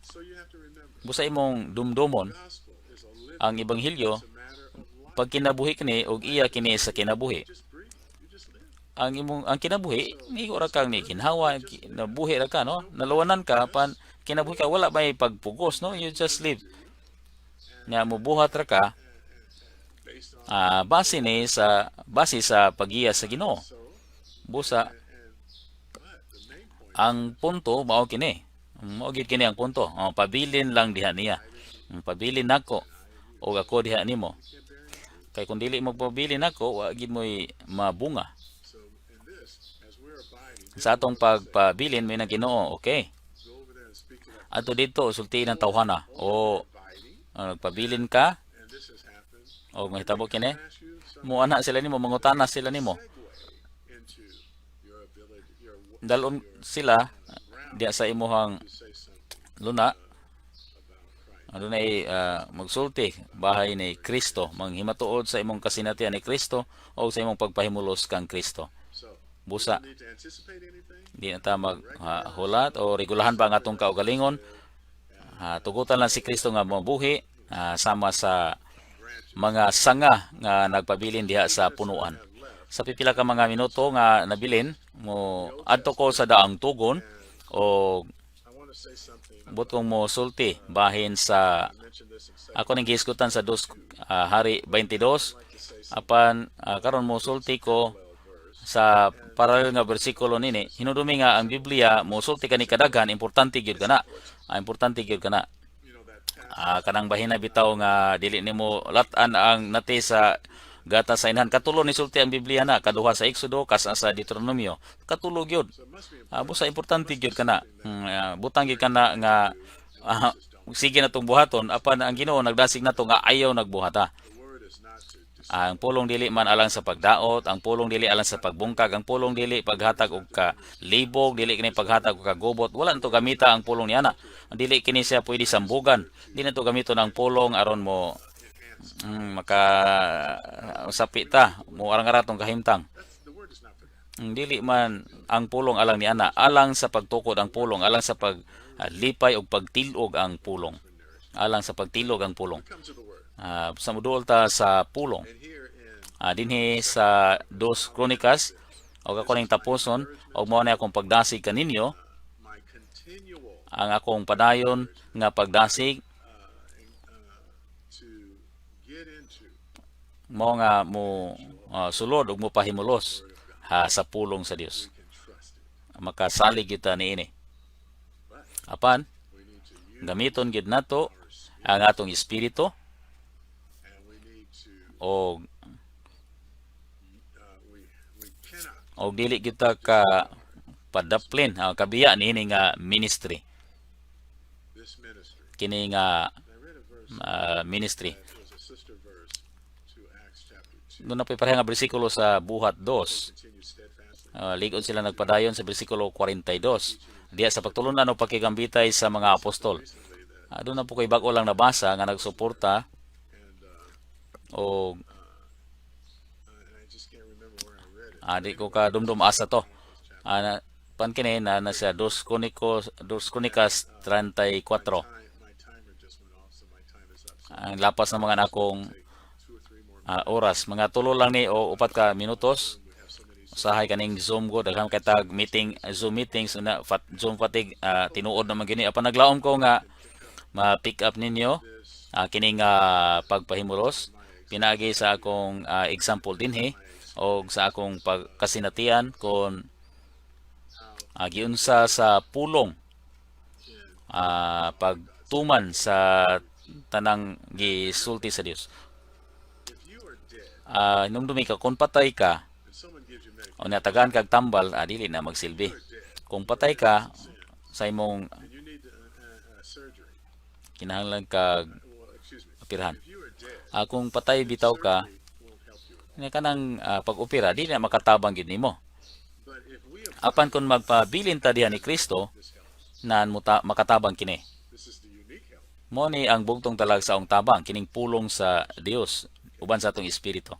So you have to remember, Busa imong dumdomon gospel is a living, ang ebanghelyo it's a matter of life. pag kinabuhi kini og iya kini sa kinabuhi. Just breathe. You just live. Ang kinabuhi ni ra kang ni kinhawa, nabuhi ra ka no, naluwanan ka pan kinabuhi ka wala may pagpugos no, you just live. Nya mubuhat ra ka Based on base sa pagiya sa Ginoo. so Busa but the main point ang punto mao kini. Mao gid kini ang punto. Pabilin lang diha niya. Pabilin nako o ako diha nimo. Kay kung dili magpabilin nako, wa gid mo'y mabunga. so in this, as we're abiding, Sa atong pagpabilin may na Ginoo, okay. go over there and speak to that Ato dito sultiin ang tawhana. O abiding, nagpabilin ka and this has happened. o mahitabo kini. Ask you some Mo ana sila nimo, mangutana sila nimo. segue into your ability, Dalon sila diya sa imuhang you say something luna. about Christ. Ano na magsulti bahay ni Kristo, manghimatuod sa imong kasinatian ni Kristo o sa imong pagpahimulos kang Kristo. So Busa, need to anticipate anything? di na ta maghulat o regulahan ba ang atong kaugalingon. Tugutan lang si Kristo nga mabuhi sama sa mga sanga nga nagpabilin diha sa punuan. Sa pipila ka mga minuto nga nabilin mo adto ko sa daang tugon o I want to say something. butong mo sulti bahin sa I mentioned this in ako ning giisgutan sa Hari 22 apan karon mo sulti ko sa paralel nga bersikulo nini hinudumi nga ang Biblia mo sulti kani kadaghan importante gyud kana importante gyud kana you know that kanang bahina bitaw nga dili nimo lat-an ang nati sa gata sa inhan katulo ni sulti ang Biblia na kaduha sa Exodo kasa sa Deuteronomio katulo gyud so it must be busa importante gyud kana butang gyud kana nga sige na tong buhaton apan ang Ginoo nagdasig nato nga ayaw nagbuhata. the word is not to Ang pulong dili man alang sa pagdaot, ang pulong dili alang sa pagbungkag, ang pulong dili paghatag og ka libog, dili kini paghatag og kagubot. Wala nito gamita ang pulong niana. Dili kini siya pwede sambugan. Dili nito gamiton ang pulong aron mo maka usapi ta mo arang-aratong kahimtang. the word is not for that. Dili man ang pulong alang ni ana, alang sa pagtukod ang pulong, alang sa paglipay og pagtilog ang pulong. Alang sa pagtilog ang pulong. Come to the word. Sa muduol ta sa pulong. And here in Dinhi sa 2 Kronikas og ako ning tapuson og mao na akong pagdasig kaninyo my continual ang akong padayon nga pagdasig to get into mao nga mo sulod ug mo pahimulos sa pulong sa Dios. can trust it. Makasalig kita niini. Apan We need to use gamiton gid nato ang atong espiritu and we need to og we cannot og dili kita ka padaplin kabiya niini nga ministry this ministry. kini nga I read a verse ministry. that was a sister verse to Acts chapter 2. Doon na pareha nga bersikulo sa Buhat 2. Continue steadfastly. Ligon sila nagpadayon sa bersikulo 42. Diya sa pagtulunan o pagkigambitay sa mga apostol. Doon na po ko'y bago lang nabasa nga nagsuporta And o and I just can't remember where I read it. di ko ka dumdum asa to. Pan kini na siya 2 Kronikas 34. My timer just went off, so my time is up. So Ang lapas ng mga nakong oras. Mga tulo lang ni o upat ka minutos. Usahay kaning Zoom ko daghang kay tag meeting, Zoom meetings na Zoom fatigue, tinuod naman gini. Apan naglaom ko nga ma-pick up ninyo kining pagpahimulos pinaagi sa akong example dinhi o sa akong pagkasinatian kon giunsa sa pulong pagtuman sa tanang gisulti sa Dios. If you are dead Hinumdumi ka kung patay ka and someone gives you medication, o natagaan kag tambal, dili na magsilbi. Kung patay ka sa imong and you need surgery, kinahanglan kag well, excuse me, operahan. if you are dead, Kung patay bitaw ka, won't help you. nga kanang pag-opera, di na makatabang gid nimo. But if we Apan kung magpabilin ta diha ni Kristo, this help, naan mo makatabang kini. this is the unique help. Mo ni ang bugtong talag sa tabang, kining pulong sa Dios uban sa atong espiritu.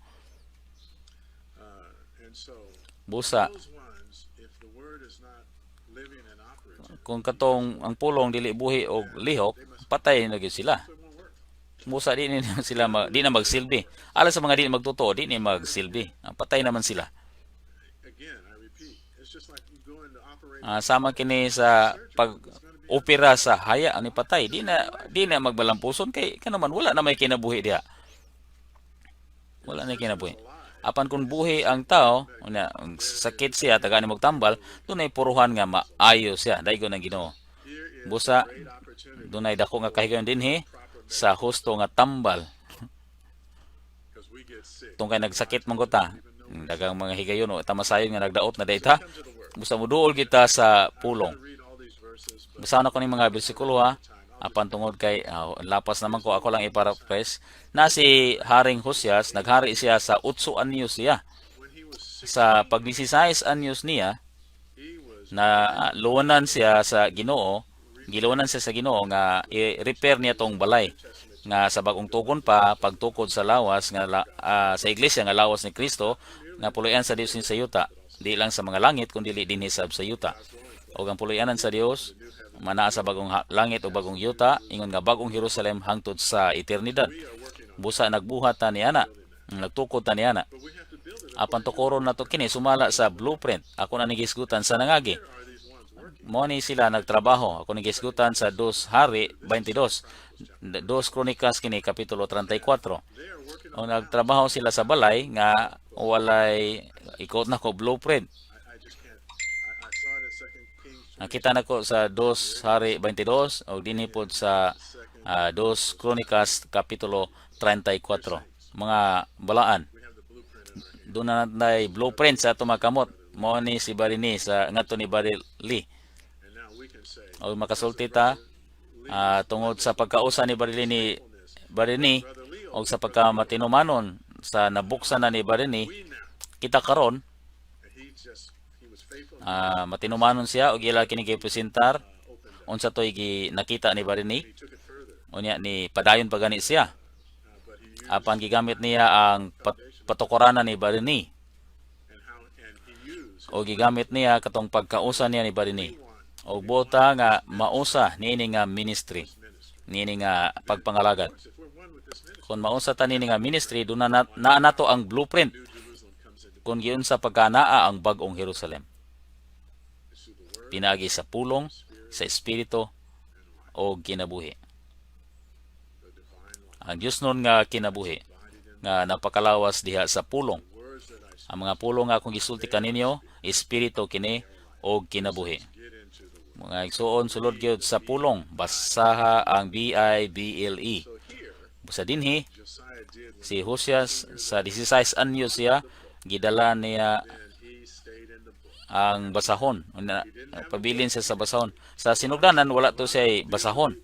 And so Busa those ones, if the word is not living and operative, kung katong ang pulong dili buhi og lihok, patay na gyud sila. it won't work. Busa di na sila di na magsilbi. Alang sa mga di magtotoo, di na magsilbi. Patay naman sila. Again, I repeat, it's just like you go into operating. Sama kini sa pag-opera sa haya ani patay, di na magbalampuson kay kanaman wala na may kinabuhi diha. Wala na kinabuhi. Apan kung buhi ang tao, ang sakit siya, taga ni magtambal, dunay puruhan nga maayo siya, daygon ang Ginoo. Here is Busa great opportunity dunay dako nga kahigayon dinhi sa husto nga tambal. because we get sick. Tungkay nagsakit man ko ta, dagang mga higayon o tamasayon nga nagdaot na dayta. Come to the word. Busa muduol kita sa pulong. Read all these verses, but Basahan ako ni mga bersikulo ha. Apan tungod kay lapas naman ko, ako lang iparaphrase. Na si Haring Hosias, naghari siya sa 8 anyos siya. when he was sick, Sa pag 16 anyos niya, he was na luwanan siya sa Ginoo, giluwanan siya sa Ginoo nga i-repair niya tong balay nga sa bagong tugon pa pagtukod sa lawas nga sa iglesia nga lawas ni Kristo nga puloy-an sa Dios sa yuta, di lang sa mga langit kundi dinhi sa yuta. O ang puloy-anan sa Dios manaa sa bagong langit o bagong yuta ingon nga bagong Jerusalem hangtod sa eternidad. Busa nagbuhat ta ni ana, nagtukod ta ni ana. but we have to build it. Apan tukoron na to kini sumala sa blueprint. Ako na nigisgutan sa nangagi. Are these ones working? Mo ni sila nagtrabaho. Ako nigisgutan sa 2 Hari 22. 2 Kronikas kini kapitulo 34. They are working O nagtrabaho sila sa balay nga walay ikot na ko blueprint. I just can't. I saw it in Second Kings. Nakita nako sa 2 Hari 22 o dinhi pod sa 2 Kronikas kapitulo 34. Mga balaan. We have the blueprint in our hand. Doon na natay blueprint sa tumakamot. Mo ni si Barini sa ngadto ni Barili. And now we can say, O makasulti ta tungod sa pagkausa ni Barini Brother Leo, o sa pagkamatinumanon sa nabuksan na ni Barini, we now, kita karon and he was faithful, matinumanon siya og ila kini gipresentar opened up. unsa toy nakita ni Barini He took it further, unya ni padayon pa gani siya but he used apan gigamit niya ang patukoranan ni Barini and he used o gigamit niya katong pagkausa niya ni Barini one og buta nga mausa niini nga ministry ministry. niini nga pagpangalagad. If we're one with this ministry, Kung mausa ta niini nga ministry doon na nato ang blueprint New Jerusalem comes into kung giun sa pagkanaa ang bag-ong Jerusalem. through the word, Pinagi sa pulong, sa espiritu o kinabuhi. the divine life. Ang Dios nun nga kinabuhi nga napakalawas diha sa pulong. Words that I speak, Ang mga pulong nga akong gisulti kaninyo, espiritu kini o kinabuhi. get into the word. Mga igsuon sulod gyud sa pulong, basaha ang Bible. So here, Sa dinhi Josiah did what si Hosias sa 16 anyos siya gidala niya and he stayed in the book. ang basahon. Pabilin siya sa basahon. Sa sinugdanan, wala to siya basahon.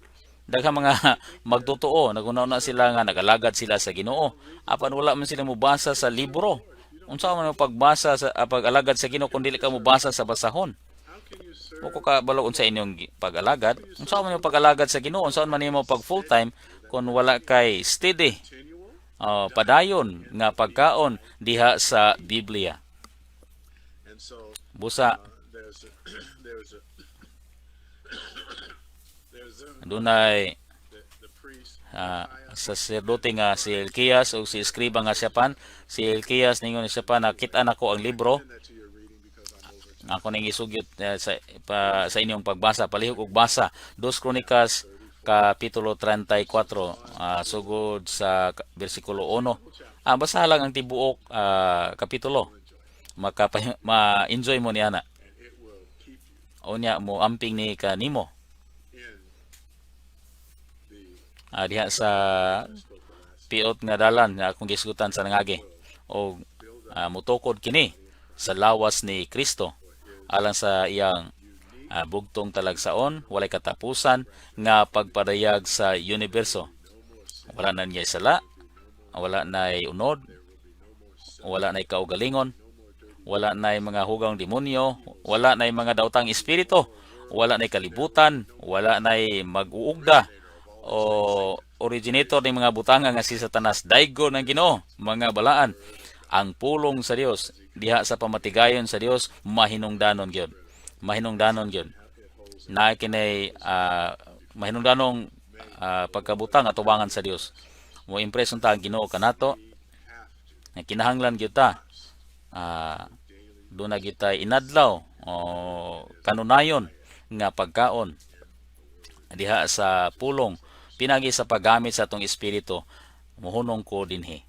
Daghang mga magtotoo, naguna-una sila nga nagalagad sila sa Ginoo. Apan wala man sila mubasa sa libro. Unsa man ang pagbasa sa pag-alagad sa Ginoo kung dili ka mubasa sa basahon? How can you serve O ko ka balo unsa inyong pag-alagad? Unsa man yung pag-alagad sa Ginoo? Unsa man nimo pag full-time kung wala kay steady continual? padayon nga pagkaon diha sa Biblia. And so Busa there's a there's a dunay the priest saserdote nga si Elkias o si Escriba nga siya pan. Si Elkias ningon siya pa nakita nako ang libro. Send that to your reading because I'm over. Ako nang isugyot sa inyong pagbasa, palihog og basa. 2 Kronikas kapitulo 34 sugod sa bersikulo 1. Basa lang ang tibuok kapitulo. Ma-enjoy mo niya na. And it will keep you Unya mo amping ni kanimo. in the Diha sa spoke the last piot nga dalan nga akong gisgutan sa nangagi. O mutukod kini sa lawas ni Kristo alang sa iyang bugtong talagsaon, walay katapusan nga pagpadayag sa universo. Wala na niya sala, wala na unod, wala na kaugalingon, wala na mga hugang demonyo, wala na mga daotang espiritu, wala na kalibutan, wala na mag-uugda o originator ng mga butanga nga si Satanas. Daigo ng Ginoo, mga balaan. Ang pulong sa Dios diha sa pamatigayon sa Dios mahinungdanon gyud. Mahinungdanon gyud. Na kinay mahinungdanong pagkabutang atubangan sa Dios. Mo impresyon ta ang Ginoo kanato nga kinahanglan gyud ta doon na kita inadlaw o kanunayon nga pagkaon diha sa pulong pinagi sa paggamit sa atong espiritu mohunong ko dinhi.